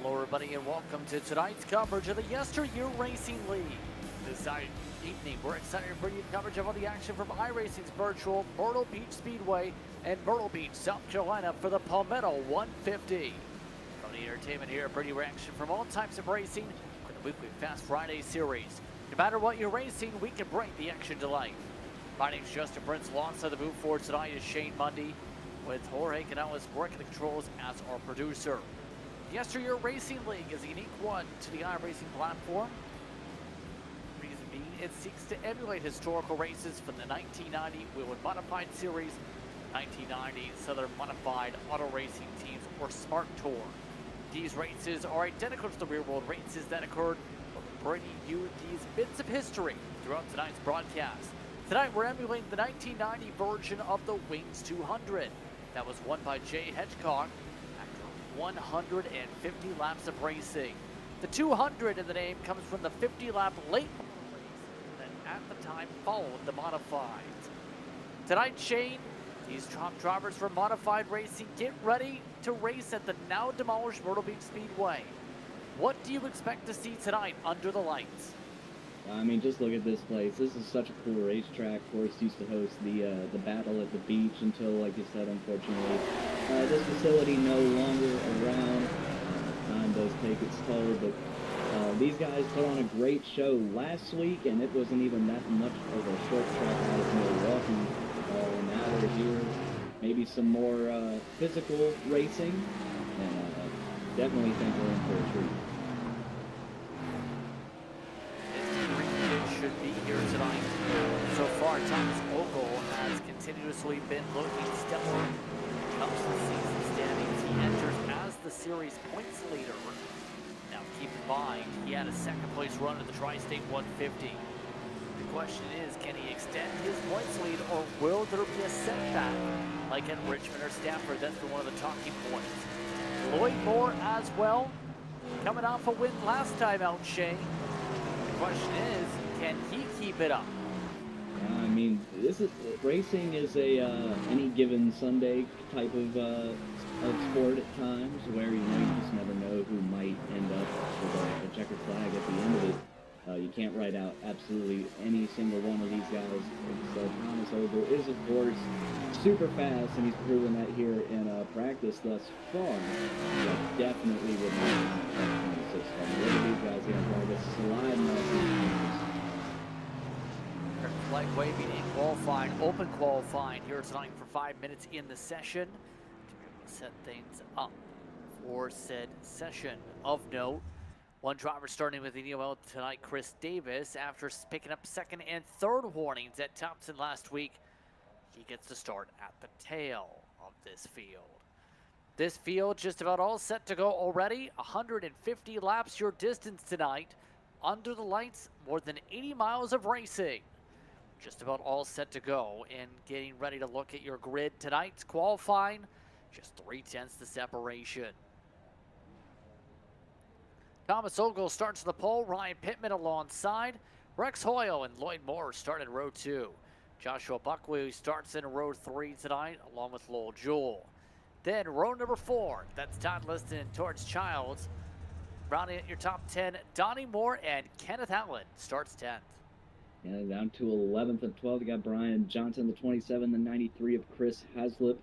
Hello everybody and welcome to tonight's coverage of the YesterYear Racing League. This evening we're excited to bring you coverage of all the action from iRacing's virtual Myrtle Beach Speedway and Myrtle Beach, South Carolina for the Palmetto 150. From the entertainment here, bring you action from all types of racing for the weekly Fast Friday series. No matter what you're racing, we can bring the action to life. My name's Justin Prince. Alongside the booth for tonight is Shane Mundy, with Jorge Canales working the controls as our producer. The YesterYear Racing League is a unique one to the iRacing platform. Reason being, it seeks to emulate historical races from the 1990 Wheelwood Modified Series, 1990 Southern Modified Auto Racing Teams, or Smart Tour. These races are identical to the real-world races that occurred, but we're bringing you these bits of history throughout tonight's broadcast. Tonight, we're emulating the 1990 version of the Wings 200 that was won by Jay Hedgecock after 150 laps of racing. The 200 in the name comes from the 50-lap late model race that at the time followed the Modifieds. Tonight, Shane, these top drivers for Modified Racing get ready to race at the now demolished Myrtle Beach Speedway. What do you expect to see tonight under the lights? I mean, just look at this place. This is such a cool racetrack. Forrest used to host the battle at the beach until, like you said, unfortunately, this facility no longer around. Time does take its toll, but these guys put on a great show last week, and it wasn't even that much of a short track out of Milwaukee. Now they're here. Maybe some more physical racing, and definitely think we're in for a treat. Should be here tonight. So far, Thomas Ogle has continuously been looking stellar. Comes to the season standings, he enters as the series points leader. Now, keep in mind, he had a second-place run in the Tri-State 150. The question is, can he extend his points lead, or will there be a setback, like at Richmond or Stafford? That's been one of the talking points. Lloyd Moore as well, coming off a win last time out, Shane. The question is, can he keep it up? I mean, racing is a any given Sunday type of sport at times, where you just never know who might end up with a checkered flag at the end of it. You can't write out absolutely any single one of these guys. So Thomas Ogle is, of course, super fast, and he's proven that here in practice thus far. But definitely would not have 26. Look at these guys here in practice, sliding off these corners. Flag waving in qualifying, open qualifying here tonight for 5 minutes in the session to be able to set things up for said session. Of note, one driver starting with the NOL tonight, Chris Davis, after picking up second and third warnings at Thompson last week, he gets to start at the tail of this field. This field just about all set to go already. 150 laps your distance tonight. Under the lights, more than 80 miles of racing. Just about all set to go, and getting ready to look at your grid. Tonight's qualifying, just 3/10 the separation. Thomas Ogle starts the pole. Ryan Pittman alongside. Rex Hoyle and Lloyd Moore start in row 2. Joshua Buckley starts in row 3 tonight, along with Lowell Jewell. Then row number 4, that's Todd Liston and Torrance Childs. Rounding at your top 10, Donnie Moore and Kenneth Allen starts 10th. Yeah, down to 11th and 12th, you got Brian Johnson, the 27, the 93 of Chris Haslip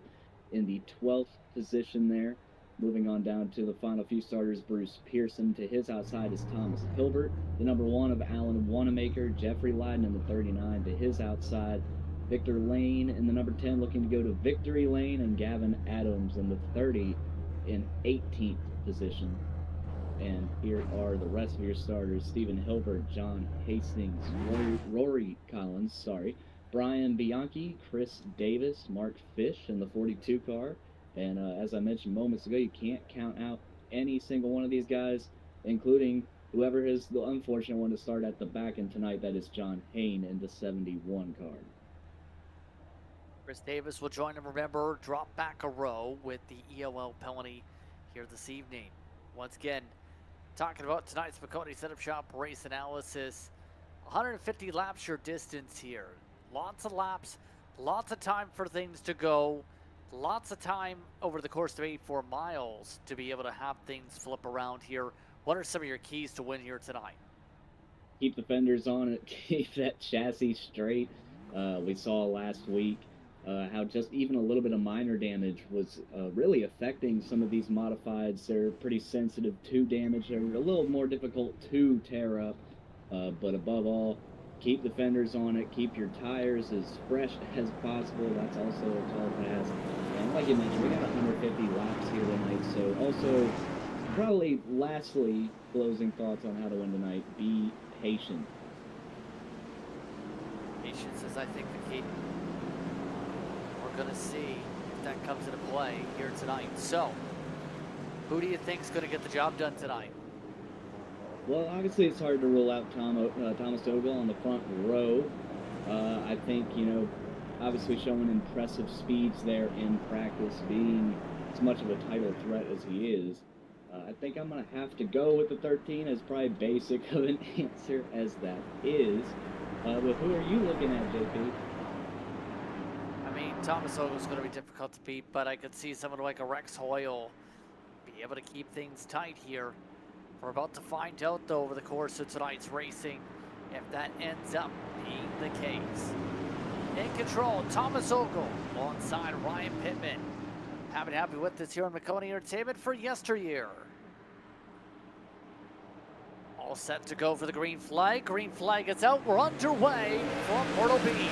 in the 12th position there. Moving on down to the final few starters, Bruce Pearson. To his outside is Thomas Hilbert, the number 1 of Alan Wanamaker. Jeffrey Lyden in the 39. To his outside, Victor Lane in the number 10, looking to go to Victory Lane, and Gavin Adams in the 30 in 18th position. And here are the rest of your starters: Stephen Hilbert, John Hastings, Rory Collins, Brian Bianchi, Chris Davis, Mark Fish in the 42 car. And as I mentioned moments ago, you can't count out any single one of these guys, including whoever is the unfortunate one to start at the back end tonight. That is John Hain in the 71 car. Chris Davis will join him. Remember, drop back a row with the EOL penalty here this evening. Once again, talking about tonight's McConaughey Setup Shop race analysis. 150 laps your distance here. Lots of laps, lots of time for things to go. lots of time over the course of 84 miles to be able to have things flip around here. What are some of your keys to win here tonight? Keep the fenders on it, keep that chassis straight. We saw last week how just even a little bit of minor damage was really affecting some of these modifieds. They're pretty sensitive to damage. They're a little more difficult to tear up, but above all, keep the fenders on it. Keep your tires as fresh as possible. That's also a tall task. And like you mentioned, we got 150 laps here tonight, so also probably lastly, closing thoughts on how to win tonight. Be patient. Patience is, I think, the key. We're going to see if that comes into play here tonight. So, who do you think is going to get the job done tonight? Well, obviously it's hard to rule out Thomas Ogle on the front row. I think, obviously showing impressive speeds there in practice, being as much of a title threat as he is. I think I'm going to have to go with the 13, as probably basic of an answer as that is. But who are you looking at, JP? I mean, Thomas Ogle's going to be difficult to beat, but I could see someone like a Rex Hoyle be able to keep things tight here. We're about to find out, though, over the course of tonight's racing, if that ends up being the case. In control, Thomas Ogle alongside Ryan Pittman. Happy with this here on Makoni Entertainment for YesterYear. All set to go for the green flag. Green flag is out. We're underway from Myrtle Beach.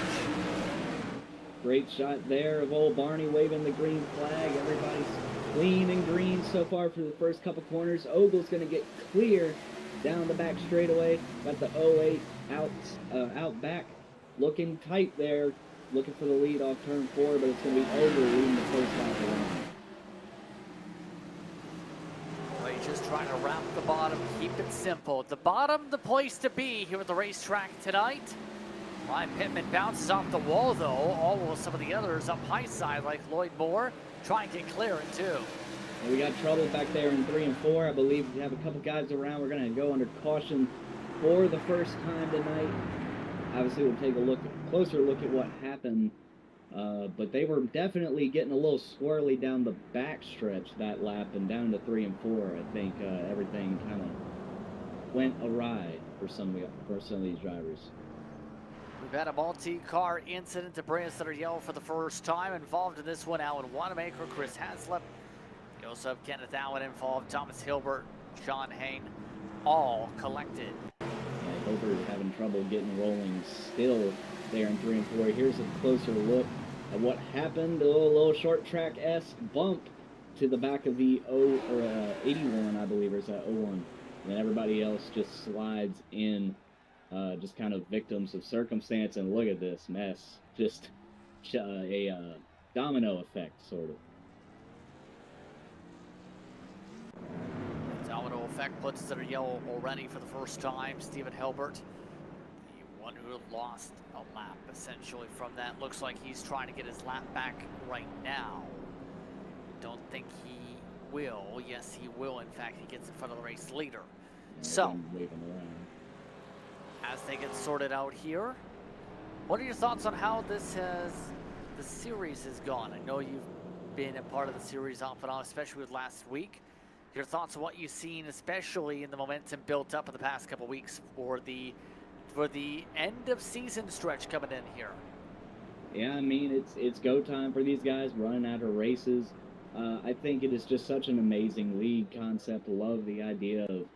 Great shot there of old Barney waving the green flag. Everybody's clean and green so far for the first couple corners. Ogle's going to get clear down the back straightaway. Got the 08 out back. Looking tight there. Looking for the lead off turn 4, but it's going to be Ogle leading the first lap around. Well, you're just trying to wrap the bottom, keep it simple. The bottom, the place to be here at the racetrack tonight. Ryan Pittman bounces off the wall, though. All of some of the others up high side, like Lloyd Moore, try and get clear in 2. And we got trouble back there in 3 and 4. I believe we have a couple guys around. We're going to go under caution for the first time tonight. Obviously, we'll take a closer look at what happened, but they were definitely getting a little squirrely down the back stretch that lap, and down to 3 and 4. I think everything kind of went awry for some of these drivers. We've had a multi-car incident to bring us that are yellow for the first time. Involved in this one, Alan Wanamaker, Chris Haslip. You also have Kenneth Allen involved, Thomas Hilbert, Sean Hain, all collected. Hilbert having trouble getting rolling still there in 3 and 4. Here's a closer look at what happened. A little short track-esque bump to the back of the 81, I believe, or is that 01? And everybody else just slides in, just kind of victims of circumstance. And look at this mess. Just a domino effect, sort of. Domino effect puts us that are yellow already for the first time. Stephen Hilbert, the one who lost a lap essentially from that. Looks like he's trying to get his lap back right now. Don't think he will. Yes, he will. In fact, he gets in front of the race leader. So, as they get sorted out here, what are your thoughts on how the series has gone? I know you've been a part of the series off and on, especially with last week. Your thoughts on what you've seen, especially in the momentum built up in the past couple weeks for the end of season stretch coming in here. Yeah, I mean, it's go time for these guys, running out of races. I think it is just such an amazing league concept. Love the idea of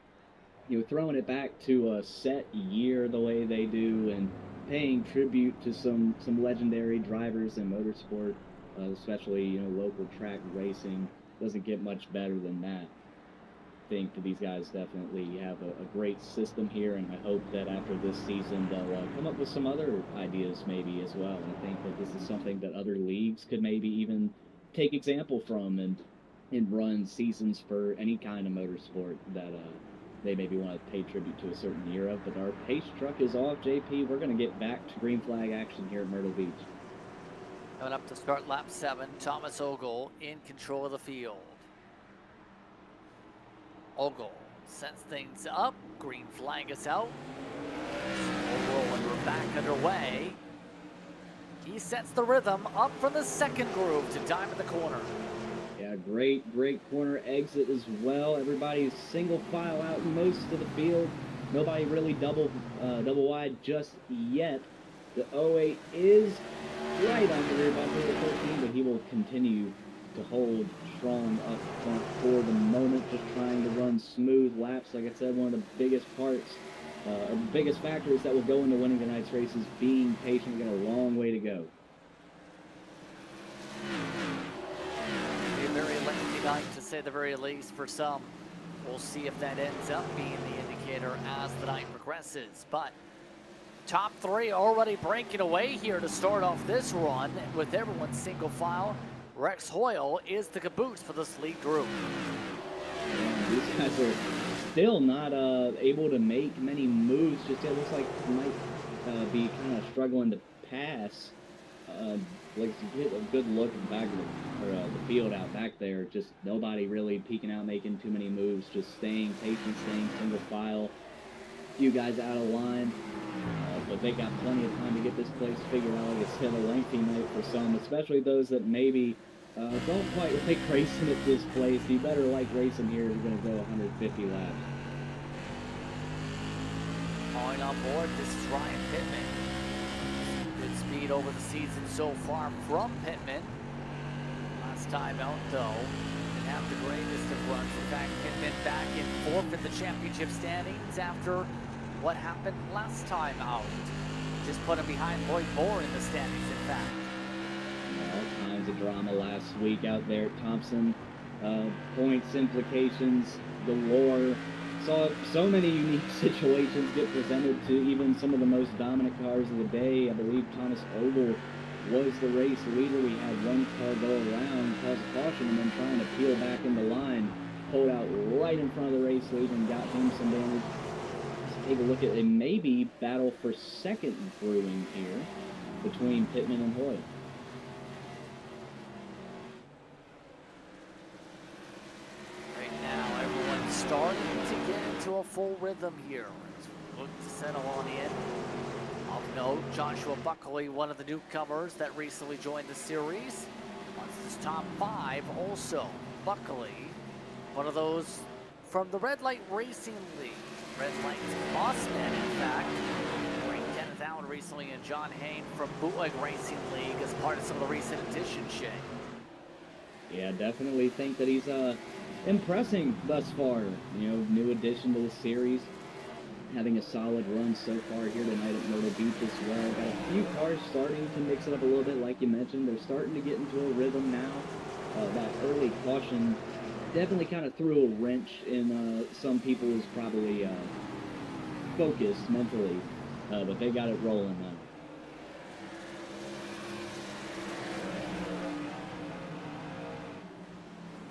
throwing it back to a set year the way they do, and paying tribute to some legendary drivers in motorsport, especially local track racing. Doesn't get much better than that. I think that these guys definitely have a great system here, and I hope that after this season they'll come up with some other ideas maybe as well. I think that this is something that other leagues could maybe even take example from and run seasons for any kind of motorsport that they maybe want to pay tribute to a certain year of. But our pace truck is off, JP. We're going to get back to green flag action here at Myrtle Beach. Coming up to start lap 7, Thomas Ogle in control of the field. Ogle sets things up. Green flag is out. We're back underway. He sets the rhythm up from the second groove to dive in the corner. Yeah, great corner exit as well. Everybody's single file out in most of the field. Nobody really double wide just yet. The 08 is right on the rear bumper of the 13, but he will continue to hold strong up front for the moment, just trying to run smooth laps. Like I said, one of the biggest parts, or biggest factors that will go into winning tonight's race is being patient. We got a long way to go. A very lengthy night, to say the very least, for some. We'll see if that ends up being the indicator as the night progresses. But top three already breaking away here to start off this run with everyone single file. Rex Hoyle is the caboose for this lead group. Yeah, these guys are still not able to make many moves. Just it looks like they might be kind of struggling to pass. Like to get a good look at the back of the field out back there. Just nobody really peeking out, making too many moves. Just staying patient, staying single file. A few guys out of line. But they got plenty of time to get this place figured out. Like I said, a lengthy night for some, especially those that maybe don't quite like racing at this place. You better like racing here if you're going to go 150 laps. Calling on board, this is Ryan Pittman. Good speed over the season so far from Pittman. Last time out, though, didn't have the greatest of runs. In fact, Pittman back in fourth in the championship standings after what happened last time out. Just put him behind Lloyd Moore in the standings, in fact. All kinds of drama last week out there at Thompson. Points, implications, galore. Saw so many unique situations get presented to even some of the most dominant cars of the day. I believe Thomas Ogle was the race leader. We had one car go around, cause a caution, and then trying to peel back in the line, pulled out right in front of the race leader and got him some damage. Take a look at a maybe battle for second brewing here between Pittman and Hoyle. Right now, everyone's starting to get into a full rhythm here. As we look to settle on in. Of note, Joshua Buckley, one of the newcomers that recently joined the series. Wants this top five also. Buckley, one of those from the Red Light Racing League. Red Light Bossman, in fact. Ranked 10th out recently, and John Hain from Bootleg Racing League as part of some of the recent additions, Shay. Yeah, definitely think that he's impressing thus far. You know, new addition to the series. Having a solid run so far here tonight at Myrtle Beach as well. Got a few cars starting to mix it up a little bit, like you mentioned. They're starting to get into a rhythm now. That early caution definitely kind of threw a wrench in some people's probably focus mentally, but they got it rolling now.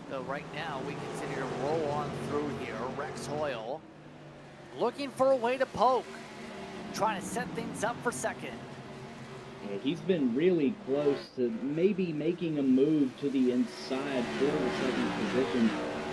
So right now we continue to roll on through here. Rex Hoyle looking for a way to poke, trying to set things up for second. Yeah, he's been really close to maybe making a move to the inside for the second position.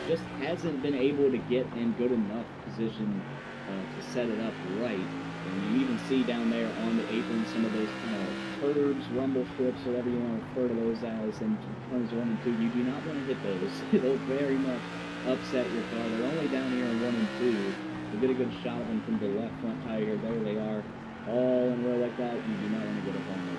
Just hasn't been able to get in good enough position to set it up right. And you even see down there on the apron some of those kind of curves, rumble strips, whatever you want to refer to those as, in turns 1 and 2. You do not want to hit those. It'll very much upset your car. They're only down here in 1 and 2. You get a good shot of them from the left front tire. There they are, all in a row like that. You do not want to get up on them.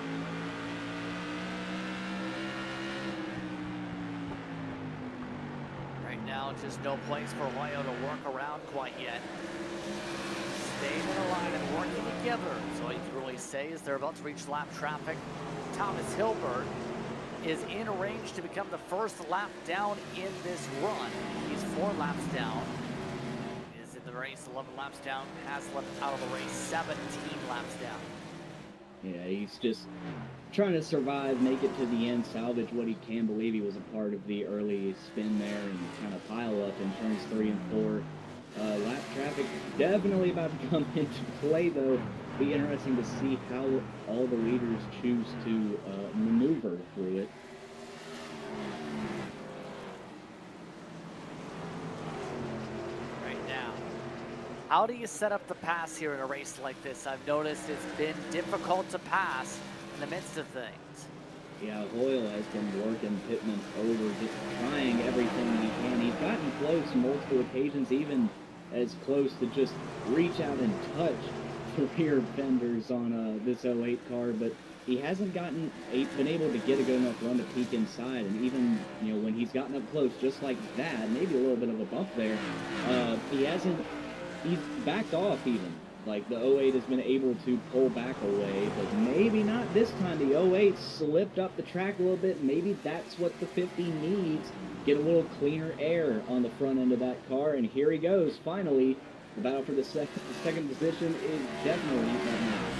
Right now, just no place for Hoyle to work around quite yet. Staying in a line and working together. So all you can really say is they're about to reach lap traffic. Thomas Hilbert is in range to become the first lap down in this run. He's 4 laps down. Is in the race 11 laps down. Has left out of the race 17 laps down. Yeah, he's just trying to survive, make it to the end, salvage what he can. Believe he was a part of the early spin there and kind of pile up in turns 3 and 4. Lap traffic definitely about to come into play, though. Be interesting to see how all the leaders choose to maneuver through it. Right now, how do you set up the pass here in a race like this? I've noticed it's been difficult to pass the midst of things. Yeah, Hoyle has been working Pittman over, just trying everything he can. He's gotten close multiple occasions, even as close to just reach out and touch the rear fenders on this '08 car, but he hasn't been able to get a good enough run to peek inside. And even, you know, when he's gotten up close, just like that, maybe a little bit of a bump there, he's backed off even. Like, the '08 has been able to pull back away, but maybe not this time. The '08 slipped up the track a little bit. Maybe that's what the 50 needs. Get a little cleaner air on the front end of that car, and here he goes. Finally, the battle for the second position is definitely heating up.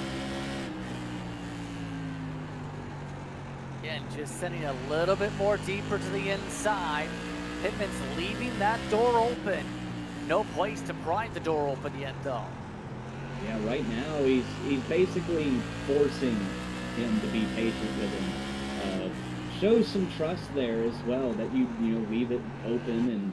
Again, just sending a little bit more deeper to the inside. Pittman's leaving that door open. No place to pry the door open yet, though. Yeah, right now he's basically forcing him to be patient with him. Shows some trust there as well, that you leave it open and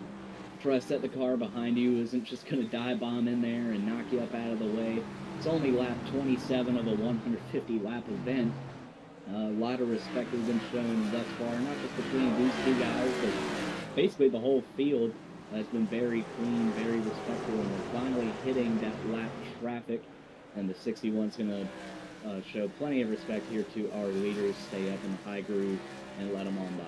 trust that the car behind you isn't just going to dive bomb in there and knock you up out of the way. It's only lap 27 of a 150 lap event. A lot of respect has been shown thus far, not just between these two guys, but basically the whole field has been very clean, very respectful, and we're finally hitting that lap traffic, and the 61's going to show plenty of respect here to our leaders, stay up in the high groove, and let them on by.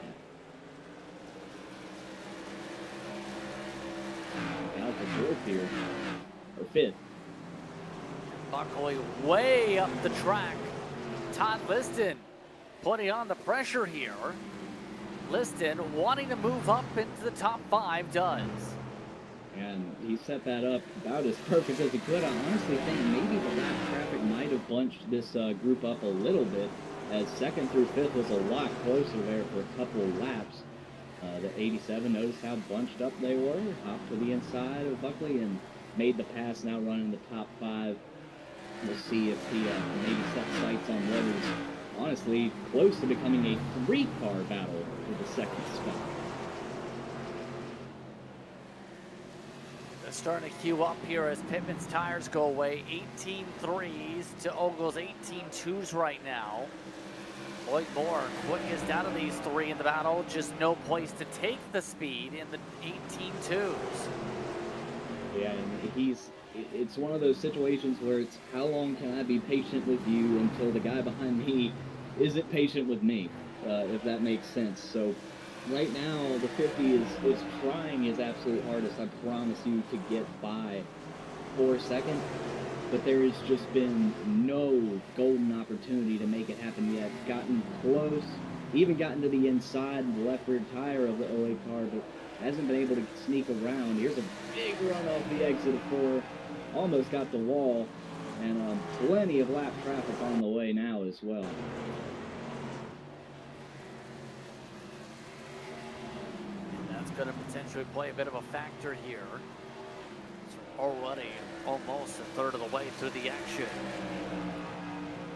Out for fourth here, or fifth. Buckley way up the track. Todd Liston putting on the pressure here. Liston wanting to move up into the top 5 does. And he set that up about as perfect as he could. I honestly think maybe the lap traffic might have bunched this group up a little bit, as second through fifth was a lot closer there for a couple of laps. The 87, noticed how bunched up they were, hopped to the inside of Buckley and made the pass, now running the top 5. We'll see if he maybe sets sights on what is honestly close to becoming a 3-car battle for the second spot. They're starting to queue up here as Pittman's tires go away. 18 3s to Ogle's 18 2s right now. Lloyd Moore quickest out of these 3 in the battle. Just no place to take the speed in the 18 2s. Yeah, and it's one of those situations where it's how long can I be patient with you until the guy behind me isn't patient with me, if that makes sense. So right now the 50 is trying his absolute hardest, I promise you, to get by for second, but there has just been no golden opportunity to make it happen yet. Gotten close, even gotten to the inside the left rear tire of the '08 car, but hasn't been able to sneak around. Here's a big run off the exit of 4. Almost got the wall, and plenty of lap traffic on the way now as well. And that's going to potentially play a bit of a factor here. So already almost a third of the way through the action.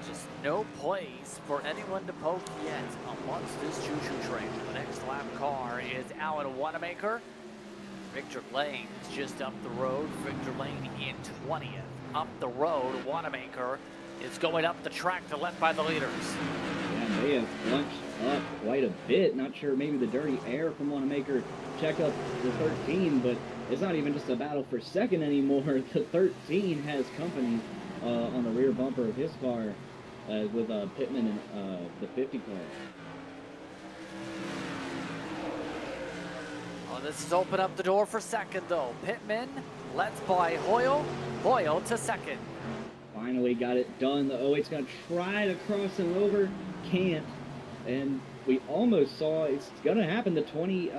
Just no place for anyone to poke yet amongst this choo-choo train. The next lap car is Alan Wanamaker. Victor Lane's just up the road. Victor Lane in 20th. Up the road, Wanamaker is going up the track to left by the leaders. Yeah, they have bunched up quite a bit. Not sure, maybe the dirty air from Wanamaker check up the 13, but it's not even just a battle for second anymore. The 13 has company on the rear bumper of his car with Pittman and the 50 car. This has opened up the door for second, though. Pittman lets by Hoyle. Hoyle to second. Finally got it done. The '08's going to try to cross him over. Can't. And we almost saw it's going to happen. The 20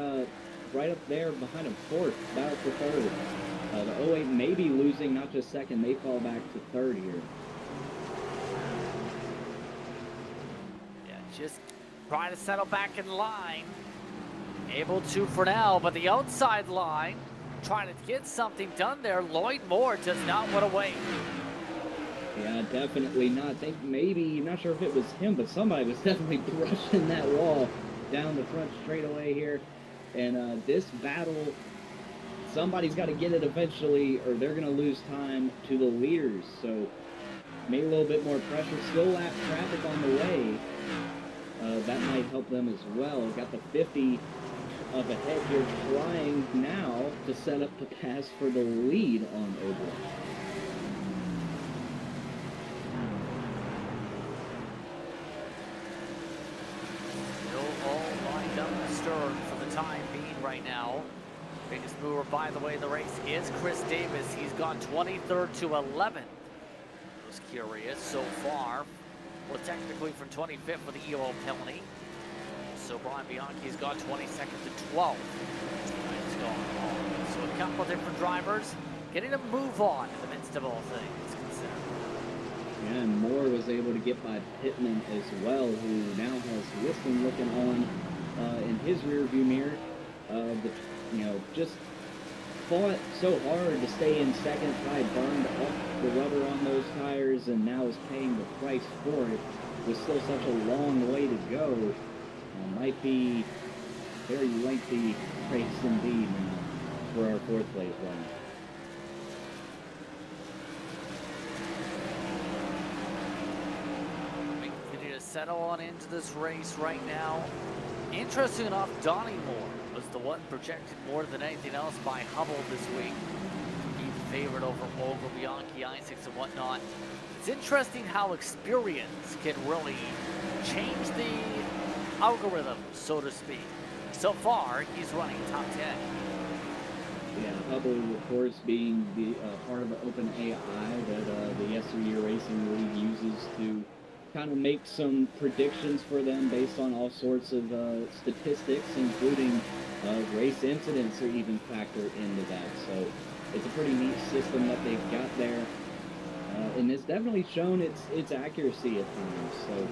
right up there behind him, fourth. Battle for third. The '08 may be losing, not just second. They fall back to third here. Yeah, just trying to settle back in line. Able to for now, but the outside line, trying to get something done there. Lloyd Moore does not want to wait. Yeah, definitely not. I think maybe, not sure if it was him, but somebody was definitely brushing that wall down the front straightaway here. And this battle, somebody's got to get it eventually, or they're going to lose time to the leaders. So maybe a little bit more pressure. Still lap traffic on the way. That might help them as well. Got the 50 up ahead here, trying now to set up the pass for the lead on Oberlin. Still all lined up in the stern for the time being right now. Biggest mover, by the way, in the race is Chris Davis. He's gone 23rd to 11th. Was curious so far. Well, technically from 25th with the EO penalty. So Brian Bianchi's gone 22nd to 12th. He's gone on. So a couple of different drivers getting a move on in the midst of all things considered. Yeah, and Moore was able to get by Pittman as well, who now has Whiston looking on in his rearview mirror. Just fought so hard to stay in second, probably burned up the rubber on those tires, and now is paying the price for it with still such a long way to go. Might be a very lengthy race indeed for our fourth place run. We continue to settle on into this race right now. Interesting enough, Donnie Moore was the one projected more than anything else by Hubble this week. He's the favorite over Ogle, Bianchi, Isaacs, and whatnot. It's interesting how experience can really change the algorithm, so to speak. So far, he's running top 10. Yeah, Hubble, of course, being the part of the open AI that the YesterYear Racing League uses to kind of make some predictions for them based on all sorts of statistics, including race incidents are even factor into that. So it's a pretty neat system that they've got there. And it's definitely shown its accuracy at times. So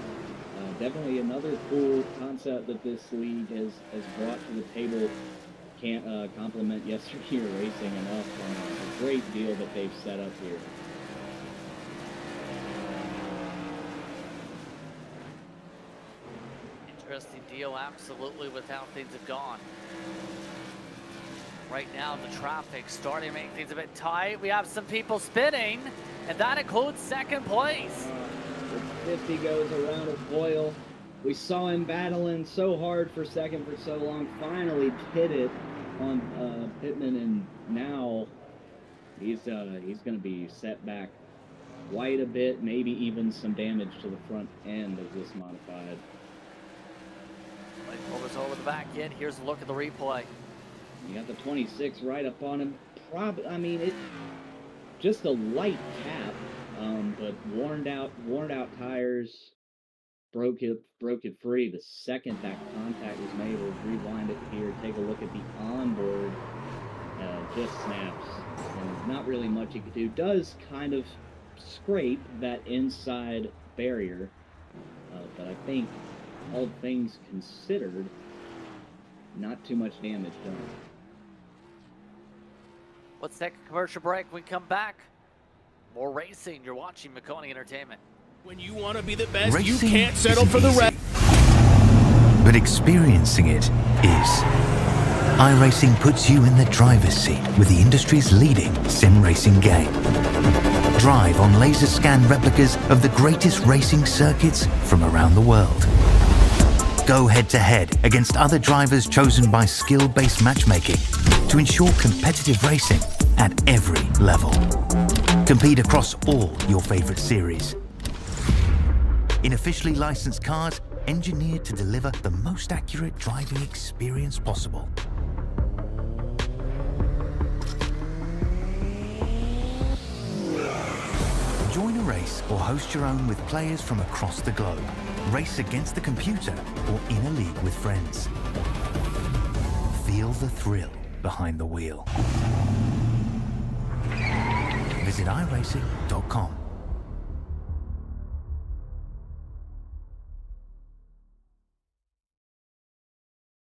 definitely another cool concept that this league has brought to the table. Can't compliment YesterYear Racing enough on a great deal that they've set up here. Interesting deal, absolutely, with how things have gone. Right now, the traffic starting to make things a bit tight. We have some people spinning, and that includes second place. The 50 goes around a foil. We saw him battling so hard for second for so long. Finally hit it on Pittman, and now he's going to be set back quite a bit, maybe even some damage to the front end of this modified. Pull this over the back end. Here's a look at the replay. You got the 26 right up on him. Just a light tap, but worn out tires. Broke it free. The second that contact was made, we'll rewind it here. Take a look at the onboard. Just snaps, and not really much you could do. Does kind of scrape that inside barrier, but I think all things considered, not too much damage done. Let's take a commercial break. When we come back, more racing. You're watching Makoni Entertainment. When you want to be the best, Racing you can't settle for the rest. But experiencing it is. iRacing puts you in the driver's seat with the industry's leading sim racing game. Drive on laser scan replicas of the greatest racing circuits from around the world. Go head-to-head against other drivers chosen by skill-based matchmaking to ensure competitive racing at every level. Compete across all your favorite series. In officially licensed cars, engineered to deliver the most accurate driving experience possible. Join a race or host your own with players from across the globe. Race against the computer or in a league with friends. Feel the thrill behind the wheel. Visit iRacing.com.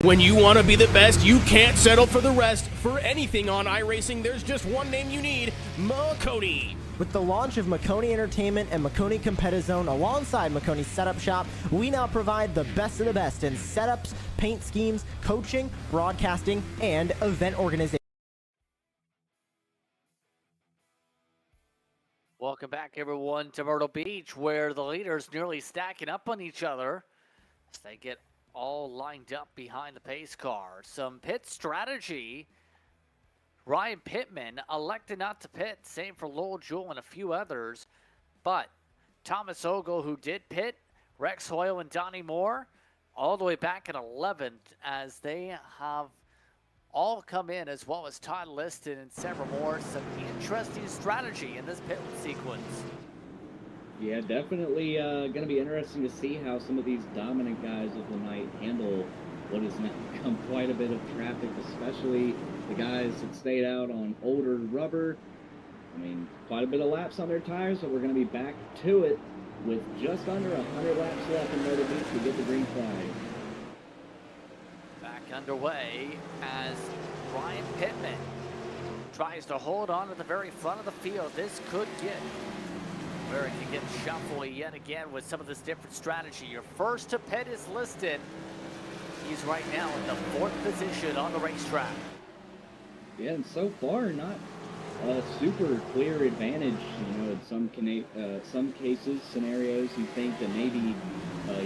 When you want to be the best, you can't settle for the rest. For anything on iRacing, there's just one name you need, Makoni. With the launch of Makoni Entertainment and Makoni Competizone alongside Makoni Setup Shop, we now provide the best of the best in setups, paint schemes, coaching, broadcasting, and event organization. Welcome Welcome back, everyone, to Myrtle Beach, where the leaders nearly stacking up on each other as they get all lined up behind the pace car. Some pit strategy. Ryan Pittman elected not to pit, same for Lowell Jewell and a few others. But Thomas Ogle, who did pit, Rex Hoyle and Donnie Moore, all the way back in 11th as they have all come in, as well as Todd Liston and several more. Some interesting strategy in this pit sequence. Yeah, definitely going to be interesting to see how some of these dominant guys of the night handle what has now become quite a bit of traffic, especially the guys that stayed out on older rubber. I mean, quite a bit of laps on their tires, but we're going to be back to it with just under 100 laps left in Myrtle Beach to get the green flag. Back underway as Ryan Pittman tries to hold on to the very front of the field. This could get where it can get shuffly yet again with some of this different strategy. Your first to pit is Liston. He's right now in the 4th position on the racetrack. Yeah, and so far not a super clear advantage. You know, in some cases, scenarios, you think that maybe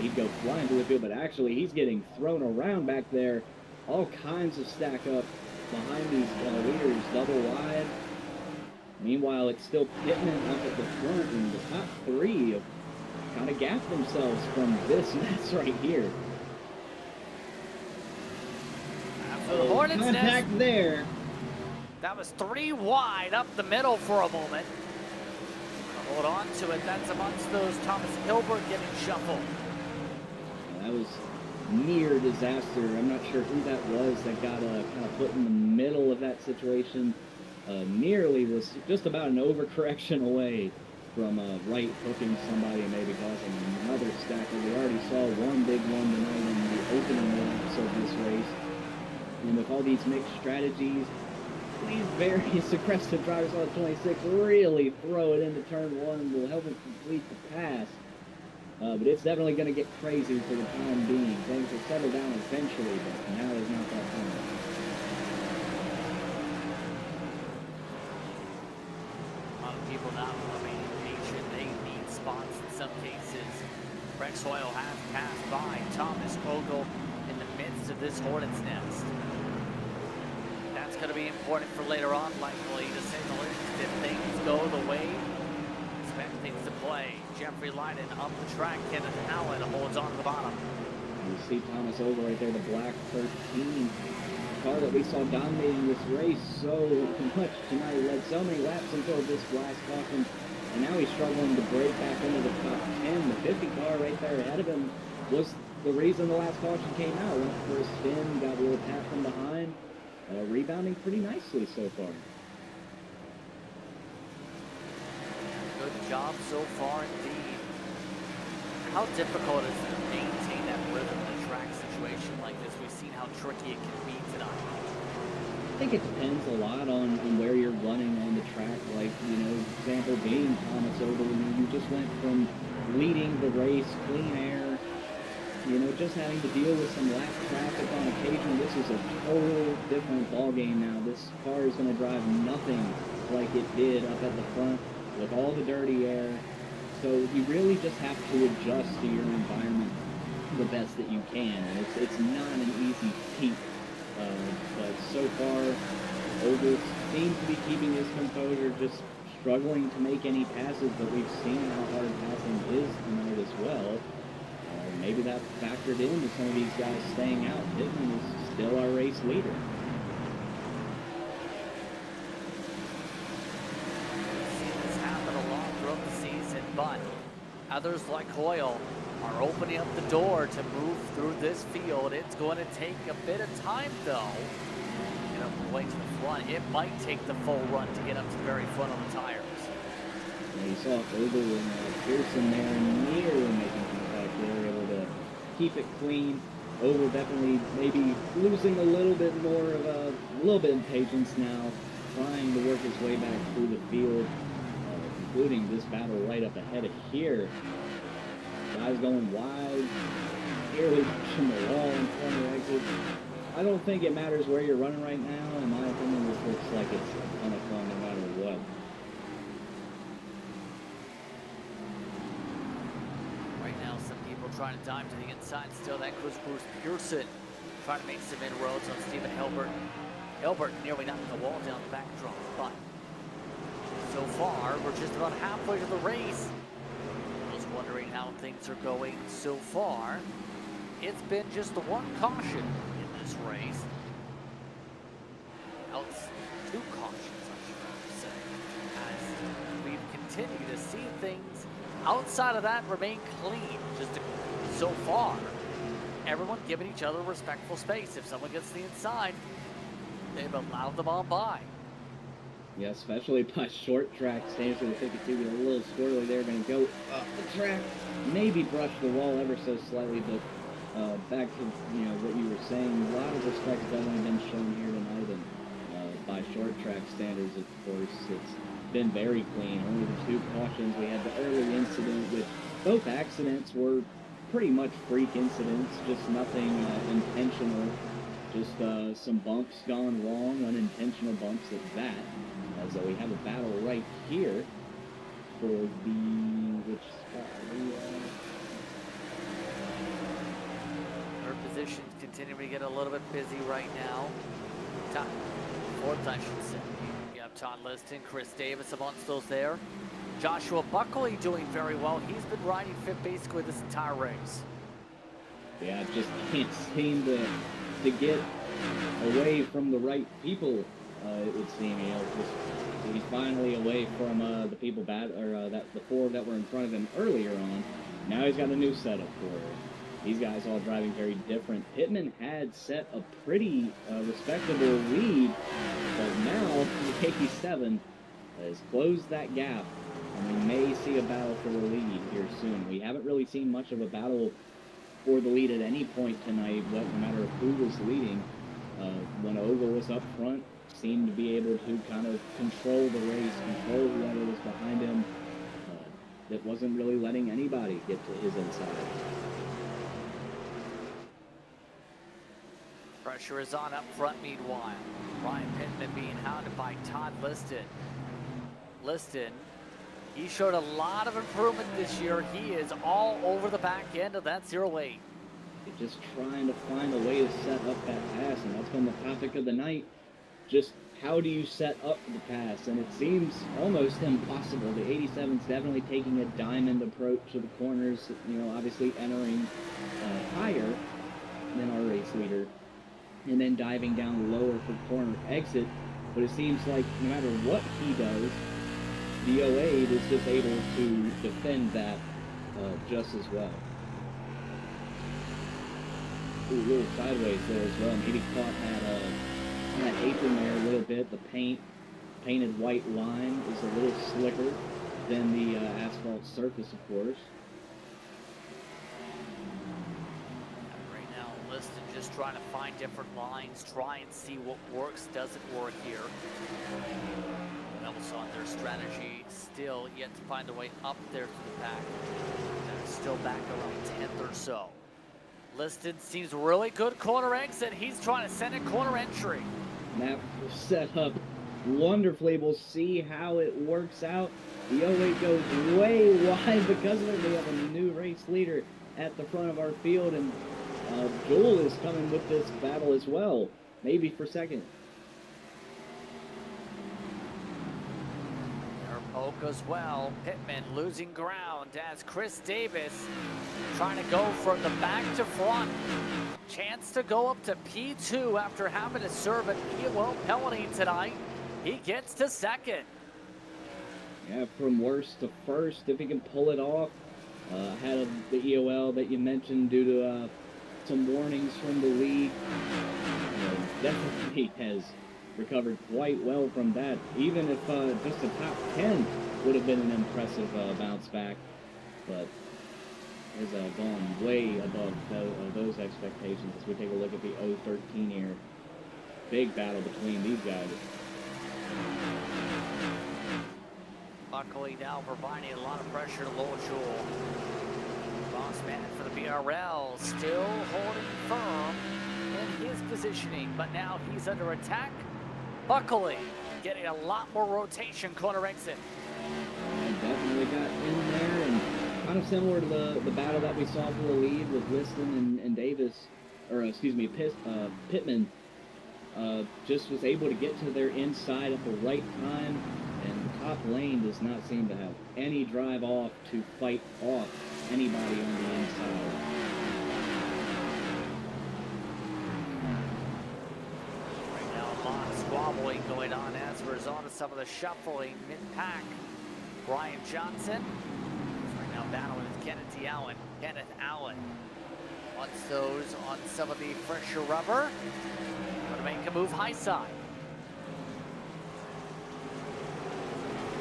he'd go flying to the field, but actually he's getting thrown around back there. All kinds of stack up behind these leaders, double wide. Meanwhile, it's still Pittman up at the front, and the top 3 have kind of gapped themselves from this mess right here. After the Hornets contact nest there. That was 3 wide up the middle for a moment. Hold on to it. That's amongst those. Thomas Hilbert getting shuffled. That was near disaster. I'm not sure who that was that got kind of put in the middle of that situation. Nearly was just about an overcorrection away from right hooking somebody and maybe causing another stacker. We already saw one big one tonight in the opening laps of this race. And with all these mixed strategies, these various aggressive drivers on the 26 really throw it into turn 1, will help them complete the pass. But it's definitely going to get crazy for the time being. Things will settle down eventually, but now is not that time. A lot of people not remaining patient. They need spots in some cases. Rex Hoyle has passed by Thomas Ogle in the midst of this Hornets nest. That's going to be important for later on, likely, to say the least, if things go the way expect things to play. Jeffrey Leiden up the track. Kenneth Allen holds on to the bottom. You see Thomas Ogle right there, the black 13 car that we saw dominating this race so much tonight. He led so many laps until this last caution, and now he's struggling to break back into the top 10. The 50 car right there ahead of him was the reason the last caution came out. Went for a spin, got a little tap from behind, rebounding pretty nicely so far. Good job so far indeed. How difficult is it to maintain that rhythm in a track situation like this? We've seen how tricky it can be tonight. I think it depends a lot on where you're running on the track. Like, you know, example being Thomas Ogle, you just went from leading the race, clean air, you know, just having to deal with some lap traffic on occasion. This is a total different ball game now. This car is going to drive nothing like it did up at the front with all the dirty air. So you really just have to adjust to your environment the best that you can. And it's not an easy feat. But so far, Ogle seems to be keeping his composure, just struggling to make any passes, but we've seen how hard passing is tonight as well. Maybe that factored into some of these guys staying out. Pittman is still our race leader. But others like Hoyle are opening up the door to move through this field. It's going to take a bit of time, though. Get up the way to the front. It might take the full run to get up to the very front of the tires. Yeah, you saw Ogle and Pearson there near making contact. They were able to keep it clean. Ogle definitely maybe losing a little bit more of a little bit of patience now, trying to work his way back through the field. Including this battle right up ahead of here. Guys going wide, nearly pushing the wall in corner exit. I don't think it matters where you're running right now. In my opinion, this looks like it's a ton of fun no matter what. Myrtle trying to dive to the inside still. That goes Bruce Pearson trying to make some inroads on Stephen Hilbert. Hilbert nearly knocking the wall down the backdrop, but so far we're just about halfway to the race. I was wondering how things are going so far. It's been just the one caution in this race. Two cautions, I should say, as we've continued to see things outside of that remain clean. Just so far, everyone giving each other respectful space. If someone gets to the inside, they've allowed them on by. Yeah, especially by short track stands with the 52, get a little squirrely there, going to go up the track, maybe brush the wall ever so slightly, but back to what you were saying, a lot of respect has definitely been shown here tonight, and by short track standards, of course, it's been very clean. Only the two cautions. We had the early incident, which both accidents were pretty much freak incidents, just nothing intentional, just some bumps gone wrong, unintentional bumps at that. So we have a battle right here for which spot? Our positions continuing to get a little bit busy right now. Fourth, I should say. You have Todd Liston, Chris Davis amongst those there. Joshua Buckley doing very well. He's been riding fit basically this entire race. Yeah, just can't seem to get away from the right people. It would seem, he's finally away from the people the four that were in front of him earlier on. Now he's got a new setup for it. These guys all driving very different. Pittman had set a pretty respectable lead, but now the 87 has closed that gap, and we may see a battle for the lead here soon. We haven't really seen much of a battle for the lead at any point tonight, no matter who was leading. When Ogle was up front, seemed to be able to kind of control the race, control whoever was behind him. That wasn't really letting anybody get to his inside. Pressure is on up front meanwhile. Ryan Pittman being hounded by Todd Liston. Liston, he showed a lot of improvement this year. He is all over the back end of that 08. Just trying to find a way to set up that pass, and that's been the topic of the night. Just how do you set up the pass? And it seems almost impossible. The 87's definitely taking a diamond approach to the corners, obviously entering higher than our race leader, and then diving down lower for corner exit. But it seems like no matter what he does, the 08 is just able to defend that just as well. Ooh, a little sideways there as well. Maybe caught that apron there a little bit. The painted white line is a little slicker than the asphalt surface, of course. Right now, Liston just trying to find different lines, try and see what works, doesn't work here. Else on their strategy, still yet to find a way up there to the back. They're still back around 10th or so. Liston seems really good corner exit. He's trying to send a corner entry. That was set up wonderfully. We'll see how it works out. The 08 goes way wide because of it. We have a new race leader at the front of our field, and Joel is coming with this battle as well, maybe for second. Poke as well. Pittman losing ground as Chris Davis trying to go from the back to front. Chance to go up to P2 after having to serve an EOL penalty tonight. He gets to second. Yeah, from worst to first, if he can pull it off. Had the EOL that you mentioned due to some warnings from the league. Definitely has recovered quite well from that. Even if just a top 10 would have been an impressive bounce back, but has gone way above those expectations as we take a look at the 013 here. Big battle between these guys. Buckley now providing a lot of pressure to Lowell Jewell. Boss man for the BRL still holding firm in his positioning, but now he's under attack. Buckley getting a lot more rotation corner exit. And definitely got in there and kind of similar to the battle that we saw for the lead with Liston and Davis, or excuse me, Pittman. Just was able to get to their inside at the right time, and the top lane does not seem to have any drive off to fight off anybody on the inside. Right now, a lot of squabbling going on as a result of some of the shuffling mid-pack. Brian Johnson is right now battling with Kenneth Allen wants those on some of the fresher rubber. Going to make a move high side.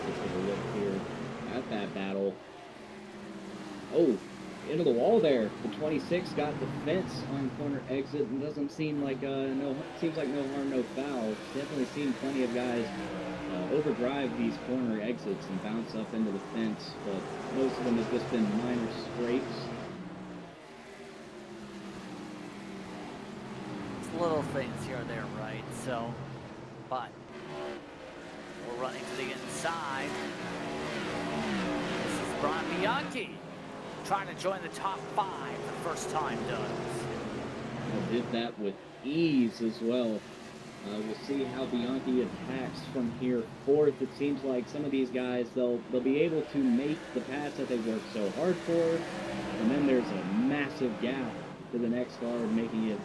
Let's take a look here at that battle. Oh, into the wall there. The 26 got the fence on corner exit, and doesn't seem like seems like no harm, no foul. Definitely seen plenty of guys overdrive these corner exits and bounce up into the fence, but most of them have just been minor scrapes. It's little things here and there, right? So, but we're running to the inside. This is Brian Bianchi trying to join the top 5 for the first time, does. Did that with ease as well. We'll see how Bianchi attacks from here forth. It seems like some of these guys, they'll be able to make the pass that they worked so hard for, and then there's a massive gap to the next guard, making it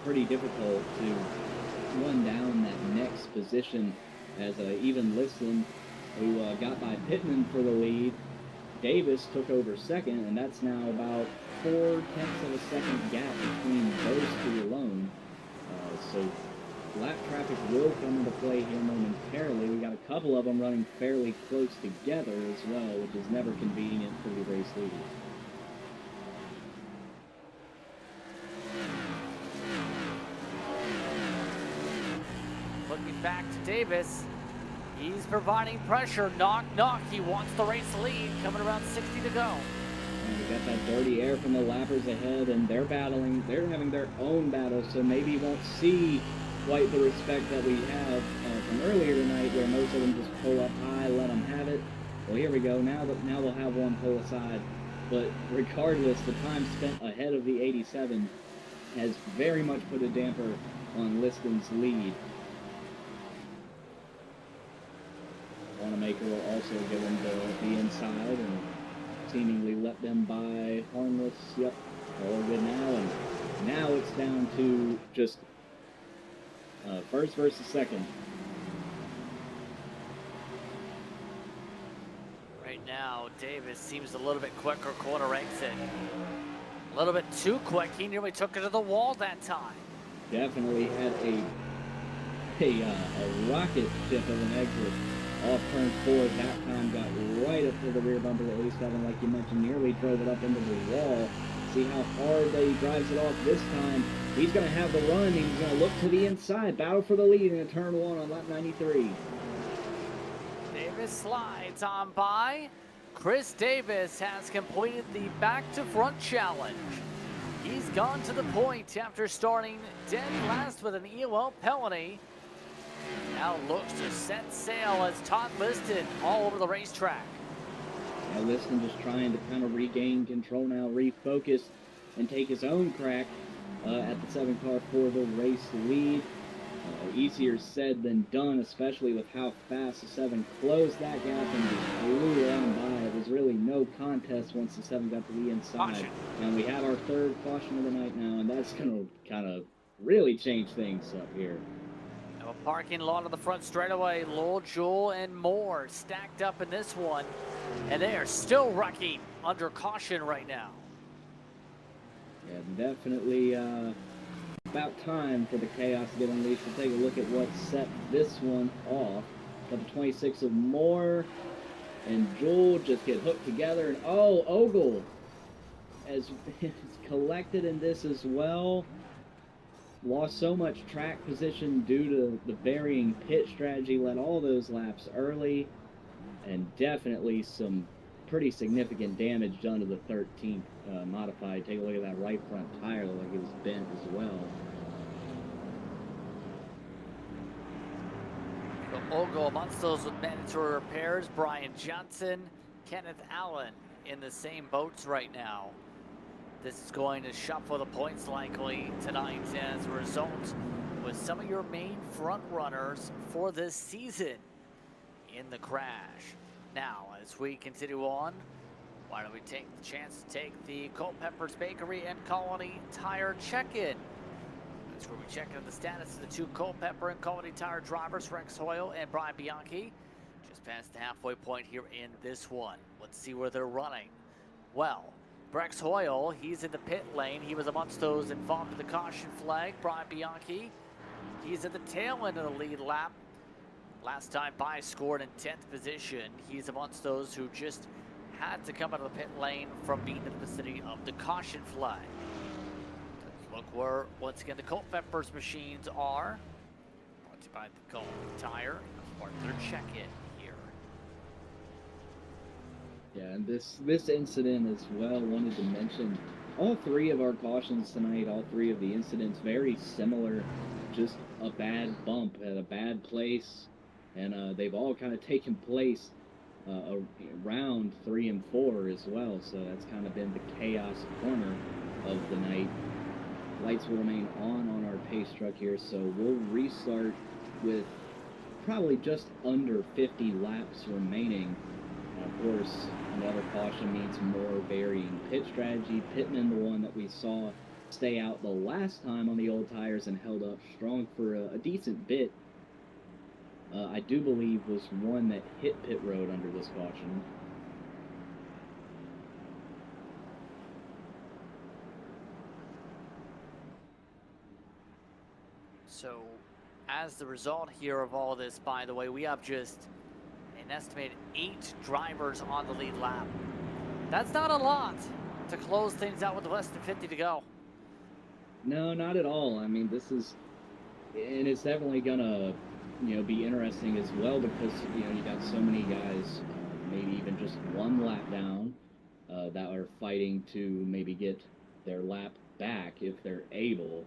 pretty difficult to run down that next position. As even Liston, who got by Pittman for the lead, Davis took over second, and that's now about 0.4 of a second gap between those two alone. So lap traffic will come into play here momentarily. We got a couple of them running fairly close together as well, which is never convenient for the race leader. Looking back to Davis. He's providing pressure. Knock, knock. He wants the race lead. Coming around 60 to go. And we got that dirty air from the lappers ahead, and they're battling. They're having their own battle, so maybe won't see quite the respect that we have from earlier tonight, where most of them just pull up high, let them have it. Well, here we go. Now they'll have one pull aside. But regardless, the time spent ahead of the 87 has very much put a damper on Liston's lead. Wanamaker will also give them the inside and seemingly let them by harmless. Yep, all good now. And now it's down to just first versus second. Right now, Davis seems a little bit quicker corner exit. A little bit too quick. He nearly took it to the wall that time. Definitely had a rocket ship of an exit off turn 4. That time got right up to the rear bumper of the 87, like you mentioned, nearly drove it up into the wall. See how hard that he drives it off this time. He's going to have the run. He's going to look to the inside. Battle for the lead in turn 1 on lap 93. Davis slides on by. Chris Davis has completed the back-to-front challenge. He's gone to the point after starting dead last with an EOL penalty. Now looks to set sail as Todd Liston all over the racetrack. Now Liston just trying to kind of regain control now, refocus, and take his own crack at the 7 car for the race lead. Easier said than done, especially with how fast the 7 closed that gap and just blew around by. It was really no contest once the 7 got to the inside. Caution. And we have our 3rd caution of the night now, and that's going to kind of really change things up here. Now a parking lot on the front straightaway. Lowell, Jewell, and more stacked up in this one. And they are still wrecking under caution right now. Yeah, definitely about time for the chaos to get unleashed. We'll take a look at what set this one off. Got the 26 of Moore and Jewell just get hooked together. And oh, Ogle is collected in this as well. Lost so much track position due to the varying pit strategy. Led all those laps early. And definitely some pretty significant damage done to the 13th modified. Take a look at that right front tire, like it was bent as well. So Ogle amongst those with mandatory repairs. Brian Johnson, Kenneth Allen in the same boats right now. This is going to shuffle the points likely tonight as a result with some of your main front runners for this season in the crash. Now, as we continue on, why don't we take the chance to take the Culpeper's Bakery and Colony Tire check-in. That's where we check in the status of the two Culpeper and Colony Tire drivers, Rex Hoyle and Brian Bianchi. Just past the halfway point here in this one. Let's see where they're running. Well, Rex Hoyle, he's in the pit lane. He was amongst those involved in the caution flag. Brian Bianchi, he's at the tail end of the lead lap. Last time by scored in 10th position. He's amongst those who just had to come out of the pit lane from being in the vicinity of the caution flag. Let's look where, once again, the Culpeper's machines are. Brought to you by the Colony Tire. Part of their check-in here. Yeah, and this incident as well, wanted to mention, all three of our cautions tonight, all three of the incidents, very similar. Just a bad bump at a bad place, and they've all kind of taken place around 3 and 4 as well, so that's kind of been the chaos corner of the night. Lights will remain on our pace truck here, so we'll restart with probably just under 50 laps remaining. Of course, another caution means more varying pit strategy. Pittman, the one that we saw stay out the last time on the old tires and held up strong for a decent bit, I do believe was one that hit pit road under this caution. So, as the result here of all this, by the way, we have just an estimated 8 drivers on the lead lap. That's not a lot to close things out with less than 50 to go. No, not at all. I mean, this is, and it's definitely gonna, be interesting as well because, you got so many guys, maybe even just one lap down, that are fighting to maybe get their lap back if they're able.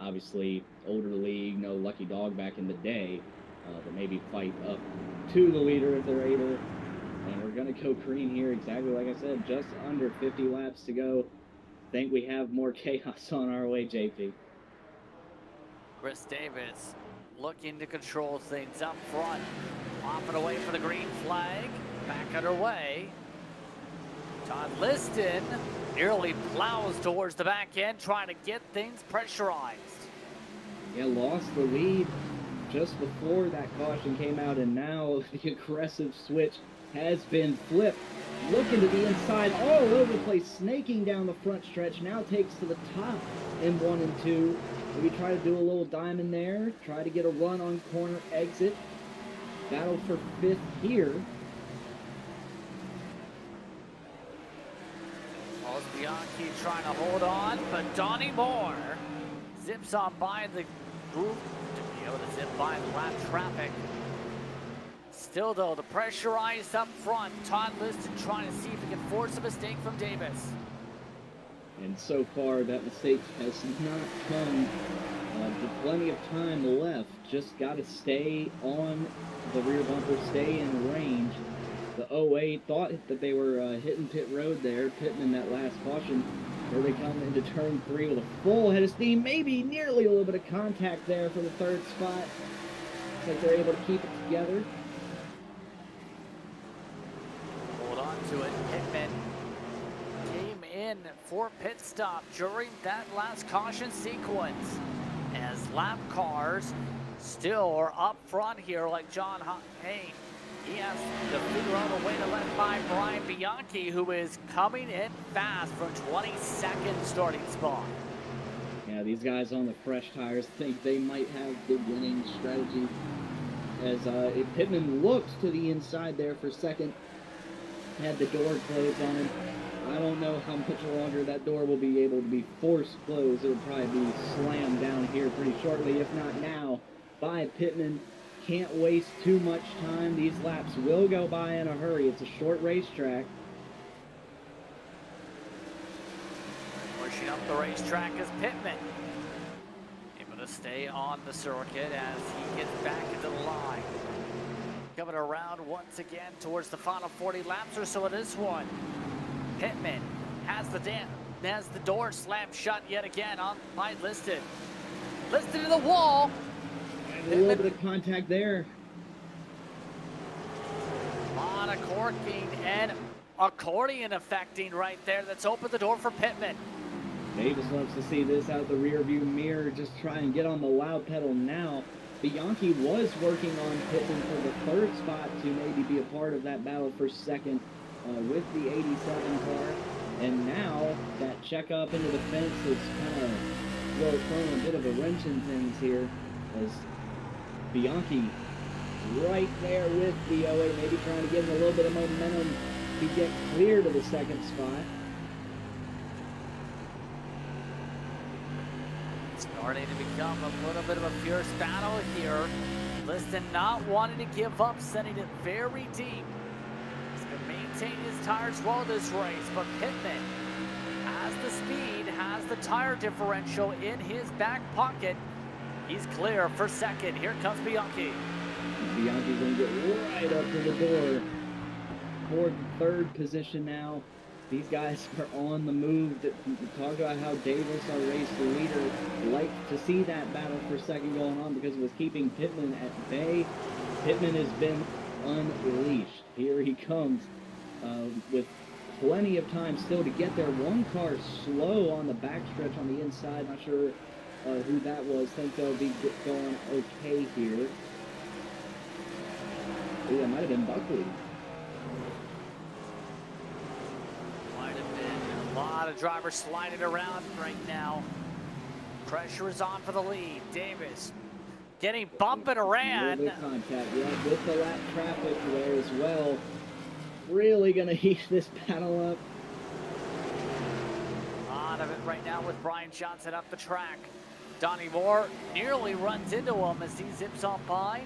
Obviously, older league, no lucky dog back in the day, but maybe fight up to the leader if they're able. And we're gonna go green here, exactly like I said, just under 50 laps to go. Think we have more chaos on our way, JP. Chris Davis looking to control things up front. Off and away for the green flag. Back underway. Todd Liston nearly plows towards the back end, trying to get things pressurized. Yeah, lost the lead just before that caution came out, and now the aggressive switch has been flipped. Looking to the inside, all over the place, snaking down the front stretch. Now takes to the top in 1 and 2. Maybe try to do a little diamond there. Try to get a run on corner exit. Battle for 5th here. Bianchi trying to hold on, but Donnie Moore zips on by the group to be able to zip by the lap traffic. Still though, the pressurized up front. Todd Liston trying to see if he can force a mistake from Davis. And so far, that mistake has not come. With plenty of time left, just got to stay on the rear bumper, stay in range. The 08 thought that they were hitting pit road there, Pittman that last caution. Here they come into turn 3 with a full head of steam, maybe nearly a little bit of contact there for the 3rd spot. Looks like they're able to keep it together. Hold on to it. Pittman came in for pit stop during that last caution sequence. As lap cars still are up front here, like John Hayne. He has to figure out a way to let by Brian Bianchi, who is coming in fast from 22nd starting spot. Yeah, these guys on the fresh tires think they might have the winning strategy. As Pittman looks to the inside there for second. Had the door closed on him. I don't know how much longer that door will be able to be forced closed. It'll probably be slammed down here pretty shortly, if not now, by Pittman. Can't waste too much time. These laps will go by in a hurry. It's a short racetrack. Pushing up the racetrack is Pittman. Able to stay on the circuit as he gets back into the line. Coming around once again towards the final 40 laps or so of this one. Pittman has the door slammed shut yet again on by Liston. Liston to the wall. And a little bit of contact there. A lot of corking and accordion affecting right there. That's opened the door for Pittman. Davis loves to see this out the rear view mirror, just try and get on the loud pedal now. Bianchi was working on Pittman for the third spot to maybe be a part of that battle for second with the 87 car. And now that check up into the fence is kind of throwing a bit of a wrench in things here, as Bianchi right there with the 08, maybe trying to get him a little bit of momentum to get clear to the second spot. Starting to become a little bit of a fierce battle here. Liston not wanting to give up, sending it very deep. He's going to maintain his tires well this race, but Pittman has the speed, has the tire differential in his back pocket. He's clear for second. Here comes Bianchi. Bianchi's going to get right up to the door for third position now. These guys are on the move. We talked about how Davis, our race leader, liked to see that battle for second going on because it was keeping Pittman at bay. Pittman has been unleashed. Here he comes with plenty of time still to get there. One car slow on the backstretch on the inside. Not sure who that was. Think they'll be going okay here. Ooh, that might have been Buckley. A lot of drivers sliding around right now. Pressure is on for the lead. Davis getting bumped and around. Contact, yeah, with the lap traffic there as well. Really going to heat this battle up. A lot of it right now with Brian Johnson up the track. Donnie Moore nearly runs into him as he zips on by.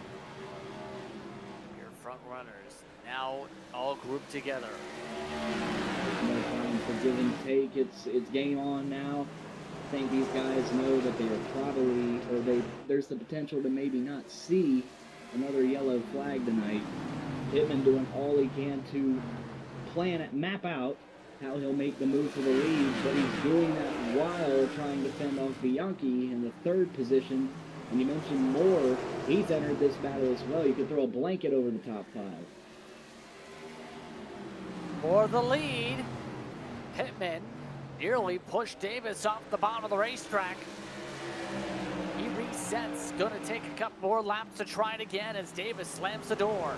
Your front runners now all grouped together. No time for give and take. It's game on now. I think these guys know that they are probably, or there's the potential to maybe not see another yellow flag tonight. Pittman doing all he can to map out how he'll make the move for the lead, but he's doing that while trying to fend off Bianchi in the third position. And you mentioned Moore, he's entered this battle as well. You could throw a blanket over the top five. For the lead, Pittman nearly pushed Davis off the bottom of the racetrack. He resets, going to take a couple more laps to try it again as Davis slams the door.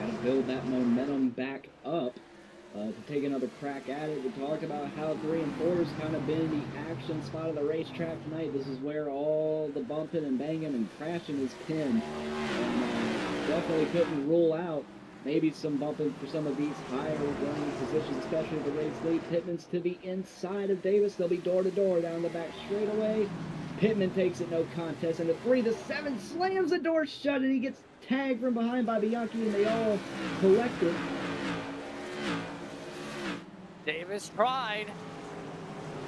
Got to build that momentum back up to take another crack at it. We talked about how 3 and 4 has kind of been the action spot of the racetrack tonight. This is where all the bumping and banging and crashing is pinned. And definitely couldn't rule out maybe some bumping for some of these higher running positions, especially the race lead. Pittman's to the inside of Davis. They'll be door to door down the back straightaway. Pittman takes it no contest, and the 3, the 7 slams the door shut, and he gets tagged from behind by Bianchi, and they all collect it. Davis tried.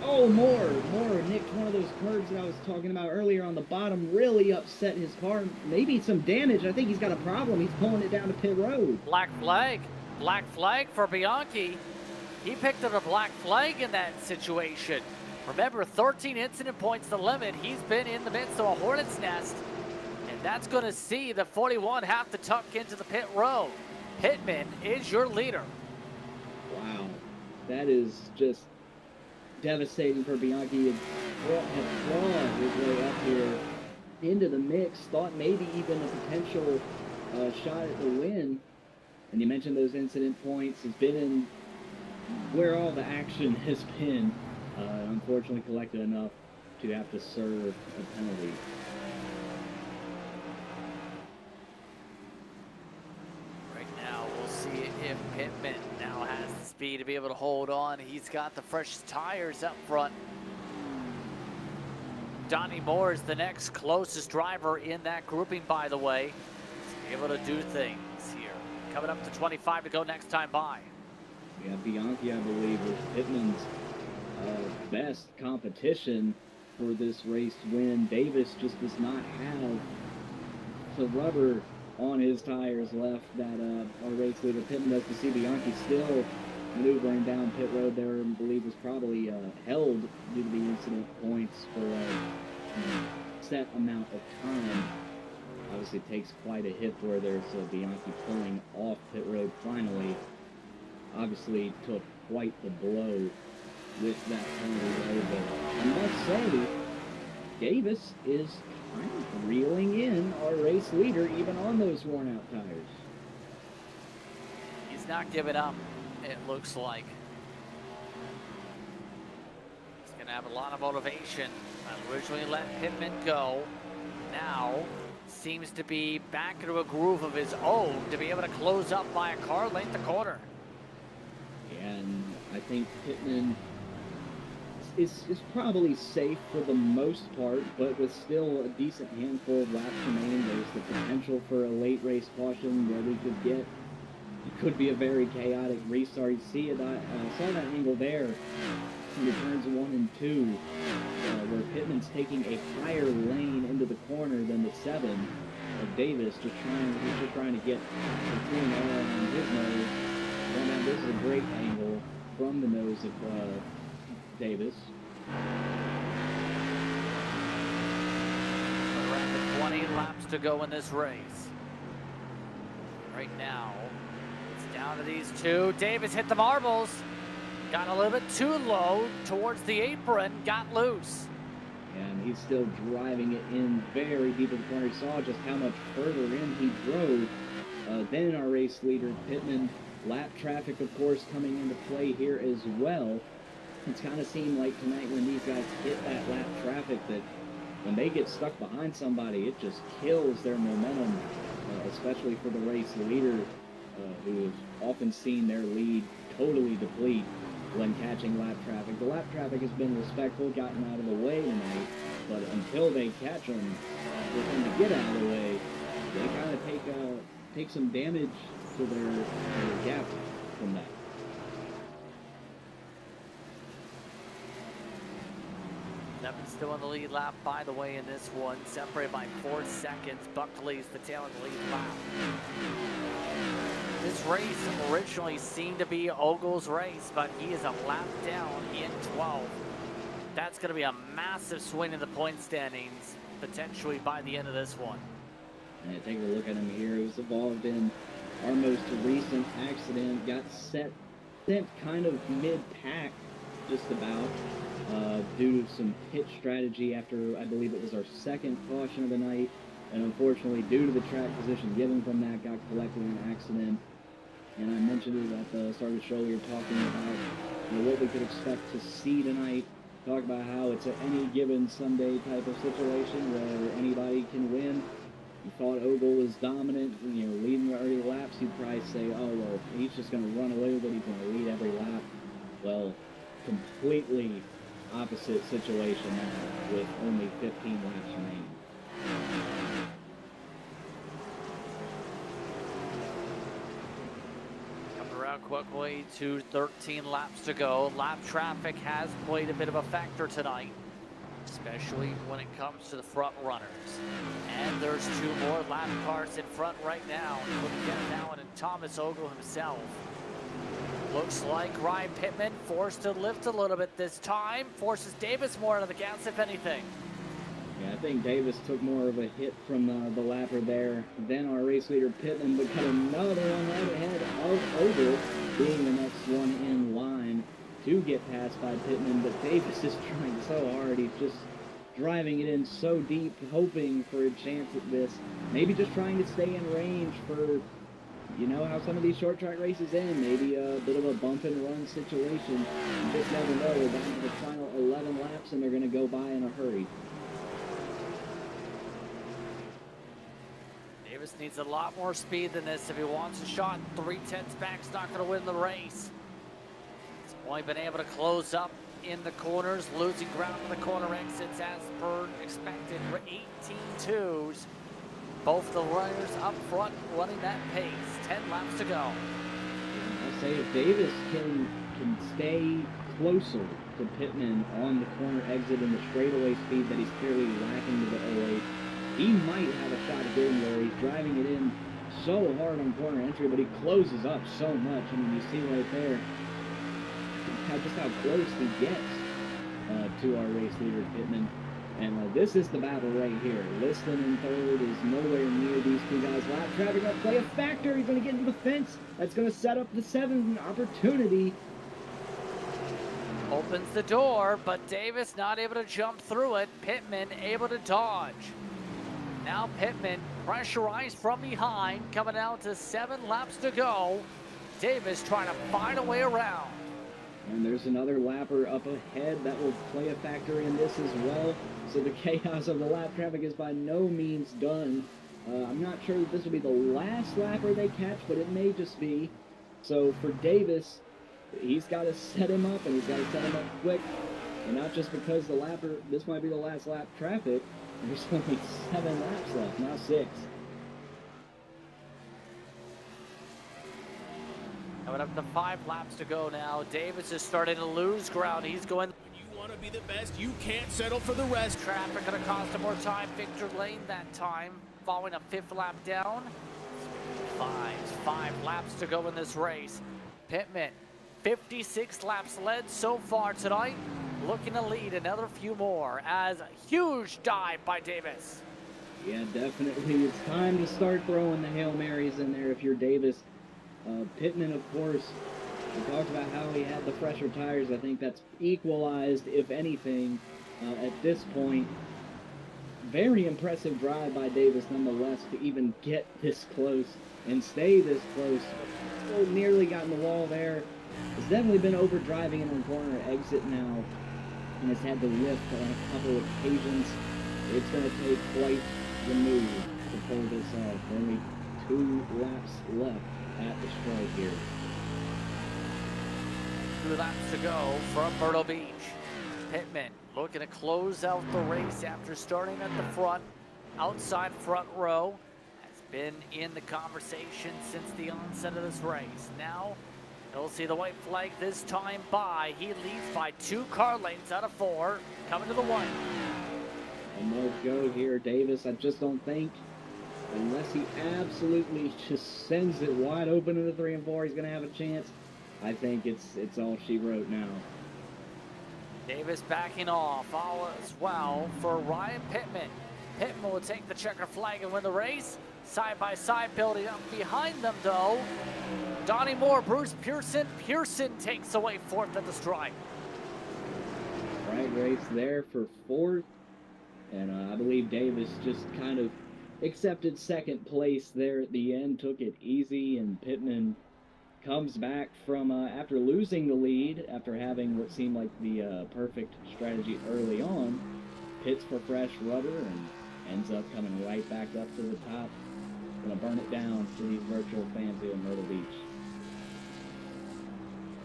Oh, Moore nicked one of those curbs that I was talking about earlier on the bottom, really upset his car. Maybe some damage. I think he's got a problem. He's pulling it down to pit road. Black flag for Bianchi. He picked up a black flag in that situation. Remember, 13 incident points the limit. He's been in the midst of a hornet's nest, and that's going to see the 41 have to tuck into the pit road. Pittman is your leader. Wow, that is just devastating for Bianchi. Had clawed his way up here into the mix, thought maybe even a potential shot at the win. And you mentioned those incident points. Has been in where all the action has been. Unfortunately collected enough to have to serve a penalty. Right now, we'll see if Pittman now has the speed to be able to hold on. He's got the fresh tires up front. Donnie Moore is the next closest driver in that grouping, by the way. He's able to do things here. Coming up to 25 to go next time by. Yeah, Bianchi, I believe, was Pittman's best competition for this race win. Davis just does not have the rubber on his tires left that our race leader Pittman does. To see Bianchi still maneuvering down pit road there, I believe was probably held due to the incident points for a set amount of time. Obviously it takes quite a hit where there's Bianchi pulling off pit road finally. Obviously took quite the blow with that penalty, but I must say, Davis is kind of reeling in our race leader even on those worn out tires. He's not giving up, it looks like. He's going to have a lot of motivation. Originally let Pittman go. Now seems to be back into a groove of his own to be able to close up by a car length the corner. And I think Pittman is probably safe for the most part, but with still a decent handful of laps remaining, there's the potential for a late race caution where we could get, it could be a very chaotic restart. You see it, I saw that angle there in the turns 1 and 2, where Pittman's taking a higher lane into the corner than the 7 of Davis, he's just trying to get the clean air on his nose. And now this is a great angle from the nose of Davis. Around the 20 laps to go in this race. Right now, it's down to these two. Davis hit the marbles. Got a little bit too low towards the apron, got loose. And he's still driving it in very deep in the corner. You saw just how much further in he drove than our race leader, Pittman. Lap traffic, of course, coming into play here as well. It's kind of seemed like tonight when these guys hit that lap traffic that when they get stuck behind somebody, it just kills their momentum, especially for the race leader, who has often seen their lead totally deplete when catching lap traffic. The lap traffic has been respectful, gotten out of the way tonight, but until they catch them, for them to get out of the way, they kind of take some damage to their gap from that. Nevin still on the lead lap, by the way, in this one. Separated by 4 seconds. Buckley's the tail of the lead lap. This race originally seemed to be Ogle's race, but he is a lap down in 12. That's going to be a massive swing in the point standings, potentially by the end of this one. And take a look at him here. He was involved in our most recent accident. Got sent kind of mid-pack, just about, due to some pit strategy after, I believe it was our second caution of the night. And unfortunately, due to the track position given from that, got collected in an accident. And I mentioned it at the start of the show. We were talking about what we could expect to see tonight. Talk about how it's an any given Sunday type of situation where anybody can win. You thought Ogle was dominant, leading the early laps. You'd probably say, oh, well, he's just going to run away with it. He's going to lead every lap. Well, completely opposite situation now with only 15 laps remaining. Coming around quickly to 13 laps to go. Lap traffic has played a bit of a factor tonight, especially when it comes to the front runners. And there's 2 more lap cars in front right now, including Dennis Allen and Thomas Ogle himself. Looks like Ryan Pittman forced to lift a little bit this time, forces Davis more out of the gas, if anything. Yeah, I think Davis took more of a hit from the lapper there than our race leader Pittman, but got another one right ahead of Ogle, being the next one in line to get passed by Pittman. But Davis is trying so hard. He's just driving it in so deep, hoping for a chance at this. Maybe just trying to stay in range for, how some of these short track races end. Maybe a bit of a bump and run situation. You just never know. We're down to the final 11 laps and they're going to go by in a hurry. Davis needs a lot more speed than this if he wants a shot. 3/10 back's not going to win the race. He's only been able to close up in the corners, losing ground on the corner exits as per expected. We're 18-2s. Both the runners up front running that pace. 10 laps to go. I'll say if Davis can stay closer to Pittman on the corner exit and the straightaway speed that he's clearly lacking to the 08, he might have a shot at getting there. He's driving it in so hard on corner entry, but he closes up so much. I mean, you see right there, just how close he gets to our race leader, Pittman. And this is the battle right here. Liston in third is nowhere near these two guys. Lap traffic going to play a factor. He's going to get into the fence. That's going to set up the seventh opportunity. Opens the door, but Davis not able to jump through it. Pittman able to dodge. Now Pittman pressurized from behind, coming down to 7 laps to go. Davis trying to find a way around. And there's another lapper up ahead that will play a factor in this as well. So the chaos of the lap traffic is by no means done. I'm not sure that this will be the last lapper they catch, but it may just be. So for Davis, he's got to set him up, and he's got to set him up quick. And not just because the lapper, this might be the last lap traffic. There's only 7 laps left, not 6. Coming up to 5 laps to go now. Davis is starting to lose ground. He's going. When you want to be the best, you can't settle for the rest. Traffic going to cost him more time. Victor Lane that time, following a 5th lap down. 5 laps to go in this race. Pittman, 56 laps led so far tonight. Looking to lead another few more as a huge dive by Davis. Yeah, definitely. It's time to start throwing the Hail Marys in there if you're Davis. Pittman, of course, we talked about how he had the fresher tires. I think that's equalized, if anything, at this point. Very impressive drive by Davis, nonetheless, to even get this close and stay this close. Oh, nearly got in the wall there. He's definitely been overdriving in the corner exit now, and has had to lift on a couple of occasions. It's going to take quite the move to pull this off. Only 2 laps left at the strike here. 2 laps to go from Myrtle Beach. Pittman looking to close out the race after starting at the front, outside front row. Has been in the conversation since the onset of this race. Now he'll see the white flag this time by. He leads by 2 car lengths out of 4, coming to the 1. And no go here, Davis. I just don't think, unless he absolutely just sends it wide open in the 3 and 4, he's going to have a chance. I think it's all she wrote now. Davis backing off all as well for Ryan Pittman. Pittman will take the checker flag and win the race. Side by side building up behind them though. Donnie Moore, Bruce Pearson. Pearson takes away 4th at the stripe. Right race there for 4th. And I believe Davis just kind of accepted 2nd place there at the end, took it easy, and Pittman comes back from after losing the lead, after having what seemed like the perfect strategy early on, pits for fresh rubber and ends up coming right back up to the top. Gonna burn it down for these virtual fans here in Myrtle Beach.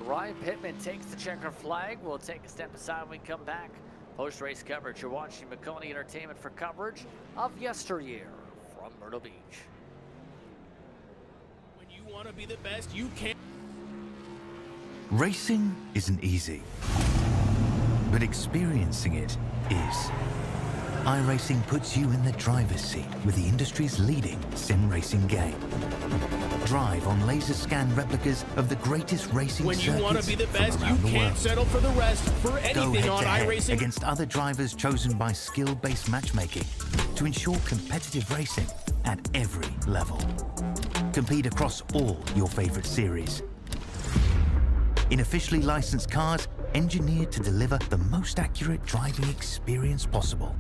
Ryan Pittman takes the checker flag. We'll take a step aside when we come back. Post-race coverage. You're watching McConey Entertainment for coverage of yesteryear from Myrtle Beach. When you want to be the best, you can't. Racing isn't easy, but experiencing it is. iRacing puts you in the driver's seat with the industry's leading sim racing game. Drive on laser scan replicas of the greatest racing When you want to be the best, you the can't world. settle for the rest. For Go anything on head-to-head iRacing. against other drivers chosen by skill-based matchmaking to ensure competitive racing at every level. Compete across all your favorite series. In officially licensed cars, engineered to deliver the most accurate driving experience possible.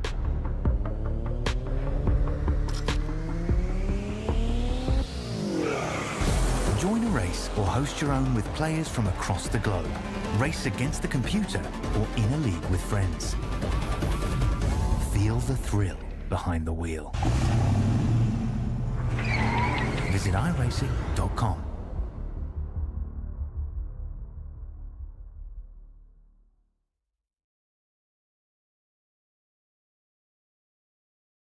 Join a race or host your own with players from across the globe. Race against the computer or in a league with friends. Feel the thrill behind the wheel. Visit iRacing.com.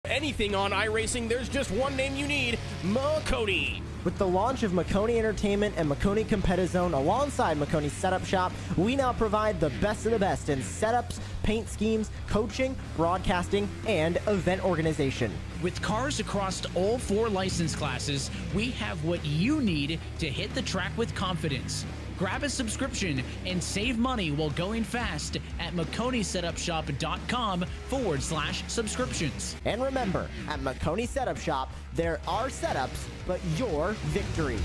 Anything on iRacing, there's just one name you need, McConey. With the launch of McConey Entertainment and McConey Competizone alongside McConey's Setup Shop, we now provide the best of the best in setups, paint schemes, coaching, broadcasting, and event organization. With cars across all 4 license classes, we have what you need to hit the track with confidence. Grab a subscription and save money while going fast at McConeySetupShop.com/subscriptions. And remember, at Makoni Setup Shop, there are setups, but your victories.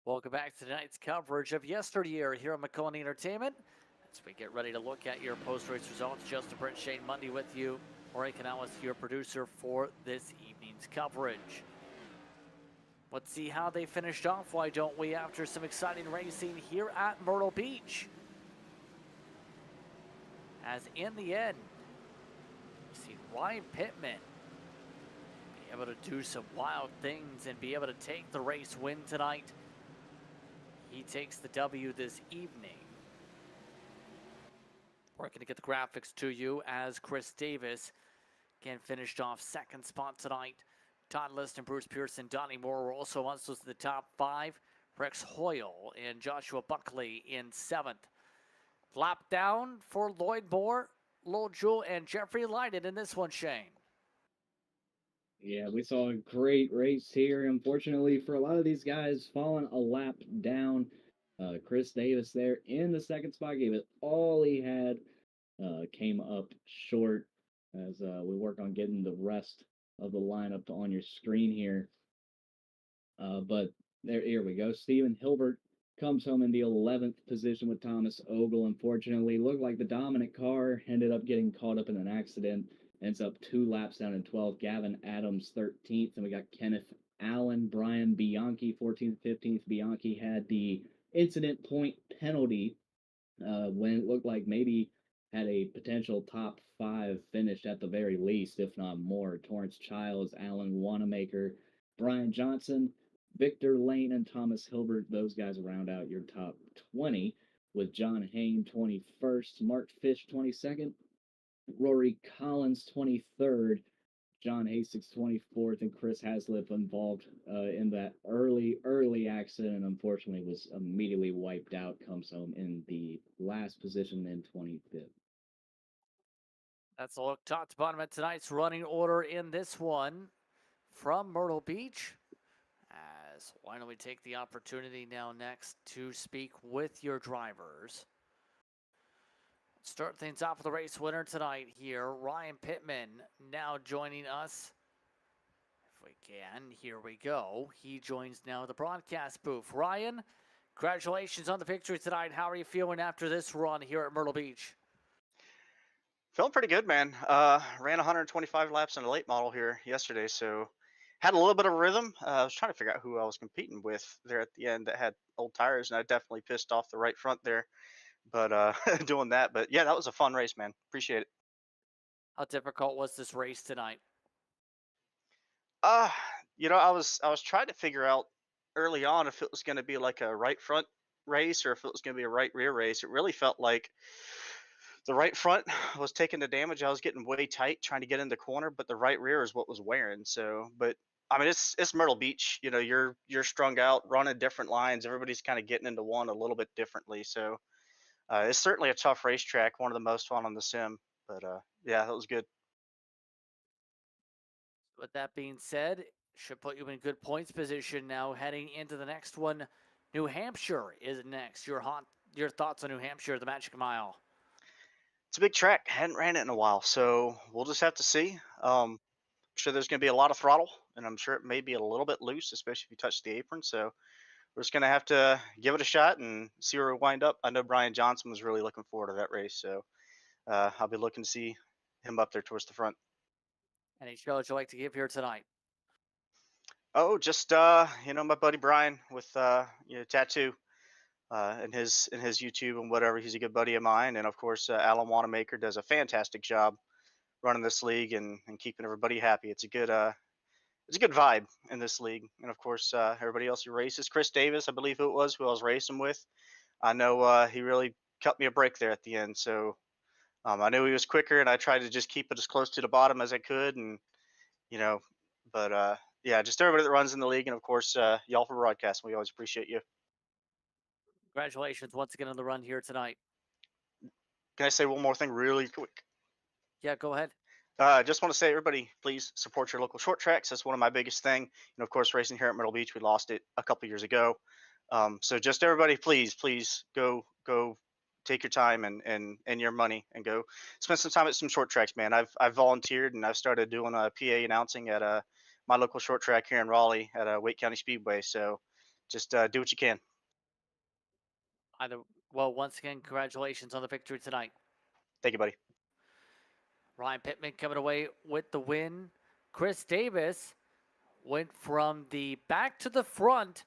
Welcome back to tonight's coverage of YesterYear here on McConey Entertainment. As we get ready to look at your post-race results, Justin Brent Shane Mundy with you. Rory Canales, your producer for this evening's coverage. Let's see how they finished off, why don't we, after some exciting racing here at Myrtle Beach. As in the end, you see Ryan Pittman be able to do some wild things and be able to take the race win tonight. He takes the W this evening. We're going to get the graphics to you as Chris Davis again finished off second spot tonight. Todd Liston, Bruce Pearson, Donnie Moore were also amongst those in the top five. Rex Hoyle and Joshua Buckley in seventh. Lap down for Lloyd Moore, Lowell Jewell, and Jeffrey Leiden in this one, Shane. Yeah, we saw a great race here. Unfortunately, for a lot of these guys, falling a lap down. Chris Davis there in the second spot gave it all he had. Came up short as we work on getting the rest of the lineup on your screen here. But here we go. Stephen Hilbert comes home in the 11th position with Thomas Ogle. Unfortunately, looked like the dominant car ended up getting caught up in an accident. Ends up 2 laps down in 12th. Gavin Adams 13th, and we got Kenneth Allen, Brian Bianchi 14th, 15th. Bianchi had the incident point penalty when it looked like maybe had a potential top 5 finish at the very least, if not more. Torrance Childs, Alan Wanamaker, Brian Johnson, Victor Lane, and Thomas Hilbert. Those guys round out your top 20, with John Hain 21st, Mark Fish 22nd, Rory Collins 23rd, John Hastings 24th, and Chris Haslip involved in that early accident, and unfortunately was immediately wiped out. Comes home in the last position in 25th. That's a look top to bottom at tonight's running order in this one from Myrtle Beach. As why don't we take the opportunity now next to speak with your drivers. Start things off with the race winner tonight here, Ryan Pittman, now joining us. If we can, here we go. He joins now the broadcast booth. Ryan, congratulations on the victory tonight. How are you feeling after this run here at Myrtle Beach? Feeling pretty good, man. Ran 125 laps in a late model here yesterday, so had a little bit of rhythm. I was trying to figure out who I was competing with there at the end that had old tires, and I definitely pissed off the right front there. But doing that, but yeah, that was a fun race, man. Appreciate it. How difficult was this race tonight? Uh, I was trying to figure out early on if it was going to be like a right front race or if it was going to be a right rear race. It really felt like the right front was taking the damage. I was getting way tight trying to get in the corner, but the right rear is what was wearing. So, but I mean, it's Myrtle Beach. You're strung out, running different lines. Everybody's kind of getting into one a little bit differently. So, it's certainly a tough racetrack, one of the most fun on the sim. But yeah, that was good. With that being said, should put you in good points position now heading into the next one. New Hampshire is next. Your thoughts on New Hampshire, the Magic Mile? It's a big track. Hadn't ran it in a while, so we'll just have to see. I'm sure there's going to be a lot of throttle, and I'm sure it may be a little bit loose, especially if you touch the apron. So we're just going to have to give it a shot and see where we wind up. I know Brian Johnson was really looking forward to that race, so I'll be looking to see him up there towards the front. Any show that you like to give here tonight? Oh, just my buddy Brian with Tattoo, and his YouTube and whatever. He's a good buddy of mine, and of course Alan Wanamaker does a fantastic job running this league and keeping everybody happy. It's a good vibe in this league, and of course everybody else who races. Chris Davis, I believe who it was, who I was racing with. I know he really cut me a break there at the end, so I knew he was quicker, and I tried to just keep it as close to the bottom as I could, and but yeah, just everybody that runs in the league, and of course y'all for broadcasting. We always appreciate you. Congratulations once again on the run here tonight. Can I say one more thing really quick? Yeah, go ahead. Just want to say, everybody, please support your local short tracks. That's one of my biggest thing. Of course, racing here at Myrtle Beach, we lost it a couple years ago. So just everybody, please go take your time and your money and go spend some time at some short tracks, man. I've volunteered and I've started doing a PA announcing at my local short track here in Raleigh at Wake County Speedway. So just do what you can. Well, once again, congratulations on the victory tonight. Thank you, buddy. Ryan Pittman coming away with the win. Chris Davis went from the back to the front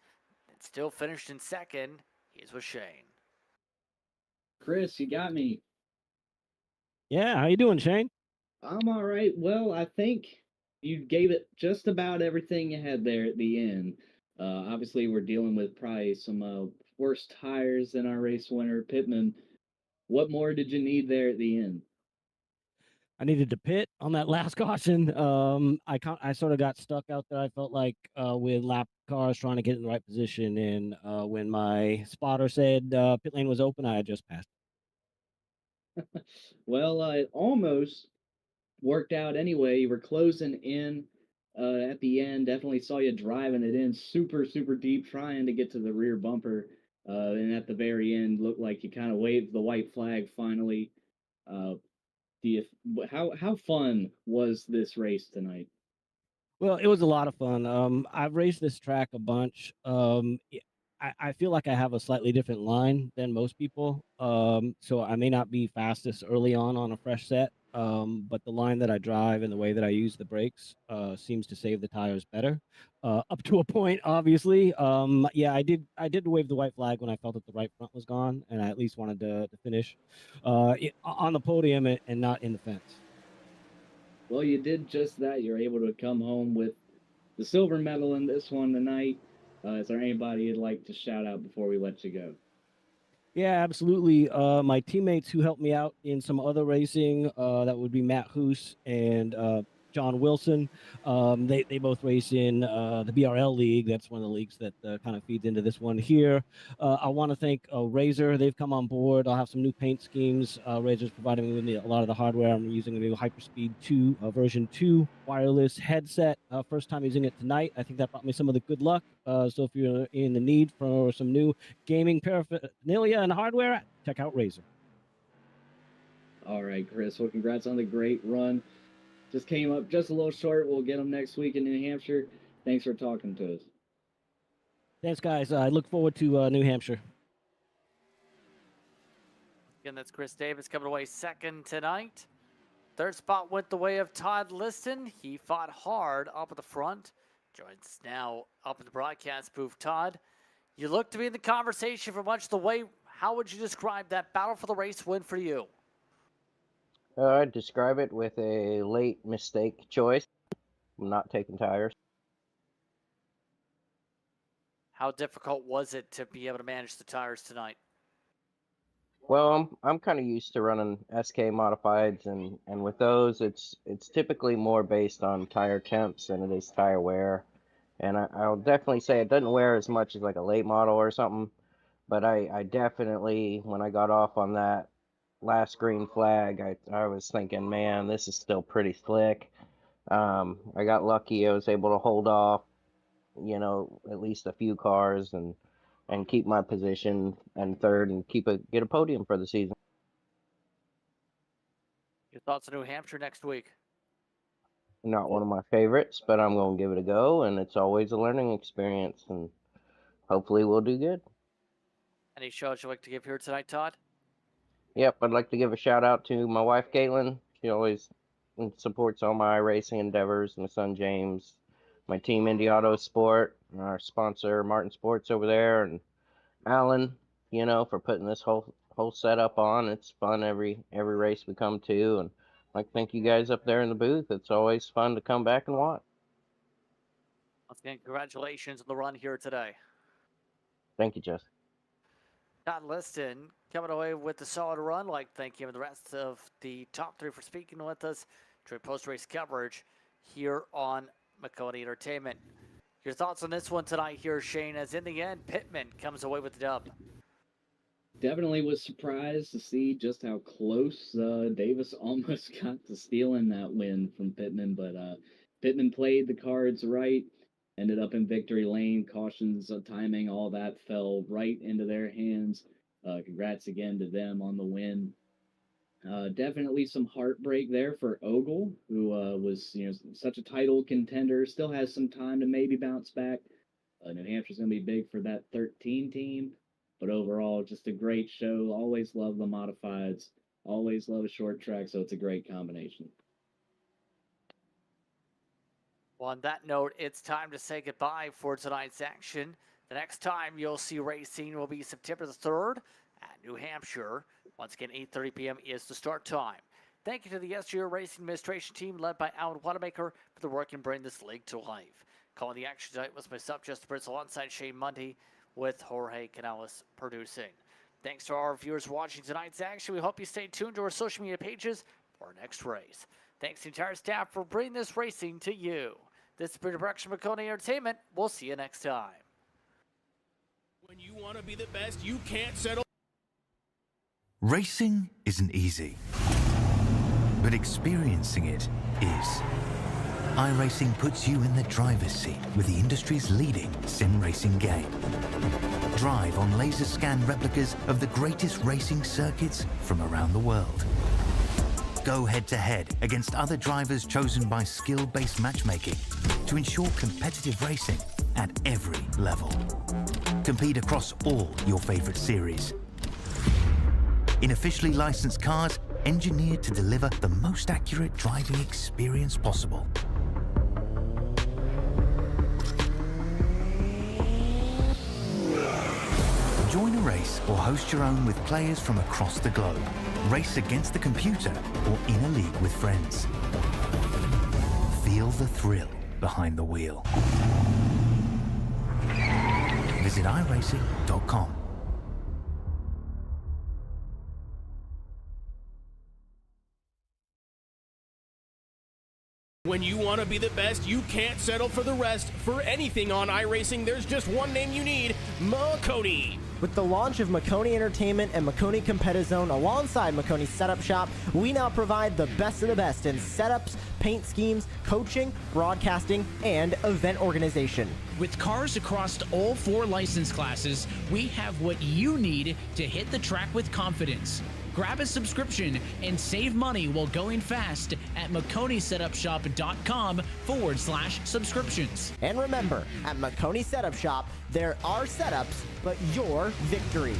and still finished in second. He's with Shane. Chris, you got me. Yeah, how you doing, Shane? I'm all right. Well, I think you gave it just about everything you had there at the end. Obviously, we're dealing with probably some worse tires than our race winner, Pittman. What more did you need there at the end? I needed to pit on that last caution. I sort of got stuck out there. I felt like with lap cars trying to get in the right position, and when my spotter said pit lane was open, I had just passed. Well, it almost worked out anyway. You were closing in at the end. Definitely saw you driving it in super, super deep, trying to get to the rear bumper. And at the very end, looked like you kind of waved the white flag finally. Uh, how fun was this race tonight? Well, it was a lot of fun. I've raced this track a bunch. I feel like I have a slightly different line than most people. So I may not be fastest early on a fresh set. But the line that I drive and the way that I use the brakes seems to save the tires better, up to a point, obviously. Yeah, I did wave the white flag when I felt that the right front was gone, and I at least wanted to finish on the podium and not in the fence. Well, you did just that. You're able to come home with the silver medal in this one tonight. Is there anybody you'd like to shout out before we let you go? Yeah, absolutely. My teammates who helped me out in some other racing, that would be Matt Hoos and John Wilson. They both race in the BRL league. That's one of the leagues that kind of feeds into this one here. I want to thank Razor. They've come on board. I'll have some new paint schemes. Razor's providing me with a lot of the hardware. I'm using a new Hyperspeed 2 version 2 wireless headset. First time using it tonight. I think that brought me some of the good luck. So if you're in the need for some new gaming paraphernalia and hardware, check out Razor. All right, Chris. Well, congrats on the great run. Just came up just a little short. We'll get them next week in New Hampshire. Thanks for talking to us. Thanks, guys. I look forward to New Hampshire. Again, that's Chris Davis coming away second tonight. Third spot went the way of Todd Liston. He fought hard up at the front. Joins us now up in the broadcast booth. Todd, you look to be in the conversation for much of the way. How would you describe that battle for the race win for you? I'd describe it with a late mistake choice. I'm not taking tires. How difficult was it to be able to manage the tires tonight? Well, I'm kind of used to running SK modifieds, and with those, it's typically more based on tire temps than it is tire wear. And I'll definitely say it doesn't wear as much as like a late model or something, but I definitely, when I got off on that last green flag, I was thinking, man, this is still pretty slick. I got lucky. I was able to hold off, at least a few cars and keep my position and third and get a podium for the season. Your thoughts on New Hampshire next week? Not one of my favorites, but I'm going to give it a go, and it's always a learning experience, and hopefully we'll do good. Any shout you'd like to give here tonight, Todd? Yep, I'd like to give a shout out to my wife, Caitlin. She always supports all my racing endeavors, my son, James, my team, Indy Auto Sport, and our sponsor, Martin Sports over there, and Alan, for putting this whole setup on. It's fun every race we come to, and I'd like to thank you guys up there in the booth. It's always fun to come back and watch. Once again, congratulations on the run here today. Thank you, Jess. Todd Liston coming away with a solid run. Like, thank you and the rest of the top three for speaking with us during post-race coverage here on Makoni Entertainment. Your thoughts on this one tonight here, Shane, as in the end, Pittman comes away with the dub. Definitely was surprised to see just how close Davis almost got to stealing that win from Pittman, but Pittman played the cards right, ended up in victory lane. Cautions, timing, all that fell right into their hands. Congrats again to them on the win. Definitely some heartbreak there for Ogle, who was such a title contender. Still has some time to maybe bounce back. New Hampshire's going to be big for that 13 team, but overall, just a great show. Always love the modifieds. Always love a short track, so it's a great combination. Well, on that note, it's time to say goodbye for tonight's action. The next time you'll see racing will be September the 3rd at New Hampshire. Once again, 8:30 p.m. is the start time. Thank you to the YesterYear Racing Administration team led by Alan Wanamaker for the work in bringing this league to life. Calling the action tonight was myself, Justin Prince, alongside Shane Mundy, with Jorge Canales producing. Thanks to our viewers watching tonight's action. We hope you stay tuned to our social media pages for our next race. Thanks to the entire staff for bringing this racing to you. This has been a production of Makoni Entertainment. We'll see you next time. When you want to be the best, you can't settle. Racing isn't easy, but experiencing it is. iRacing puts you in the driver's seat with the industry's leading sim racing game. Drive on laser scan replicas of the greatest racing circuits from around the world. Go head-to-head against other drivers chosen by skill-based matchmaking to ensure competitive racing at every level. Compete across all your favorite series. In officially licensed cars, engineered to deliver the most accurate driving experience possible. Join a race or host your own with players from across the globe. Race against the computer or in a league with friends. Feel the thrill behind the wheel. Visit iRacing.com. When you want to be the best, you can't settle for the rest. For anything on iRacing, there's just one name you need, Makoni. With the launch of Makoni Entertainment and Makoni Competizone alongside Makoni Setup Shop, we now provide the best of the best in setups, paint schemes, coaching, broadcasting, and event organization. With cars across all 4 license classes, we have what you need to hit the track with confidence. Grab a subscription and save money while going fast at MakoniSetupShop.com/subscriptions. And remember, at Makoni Setup Shop, there are setups, but your victories.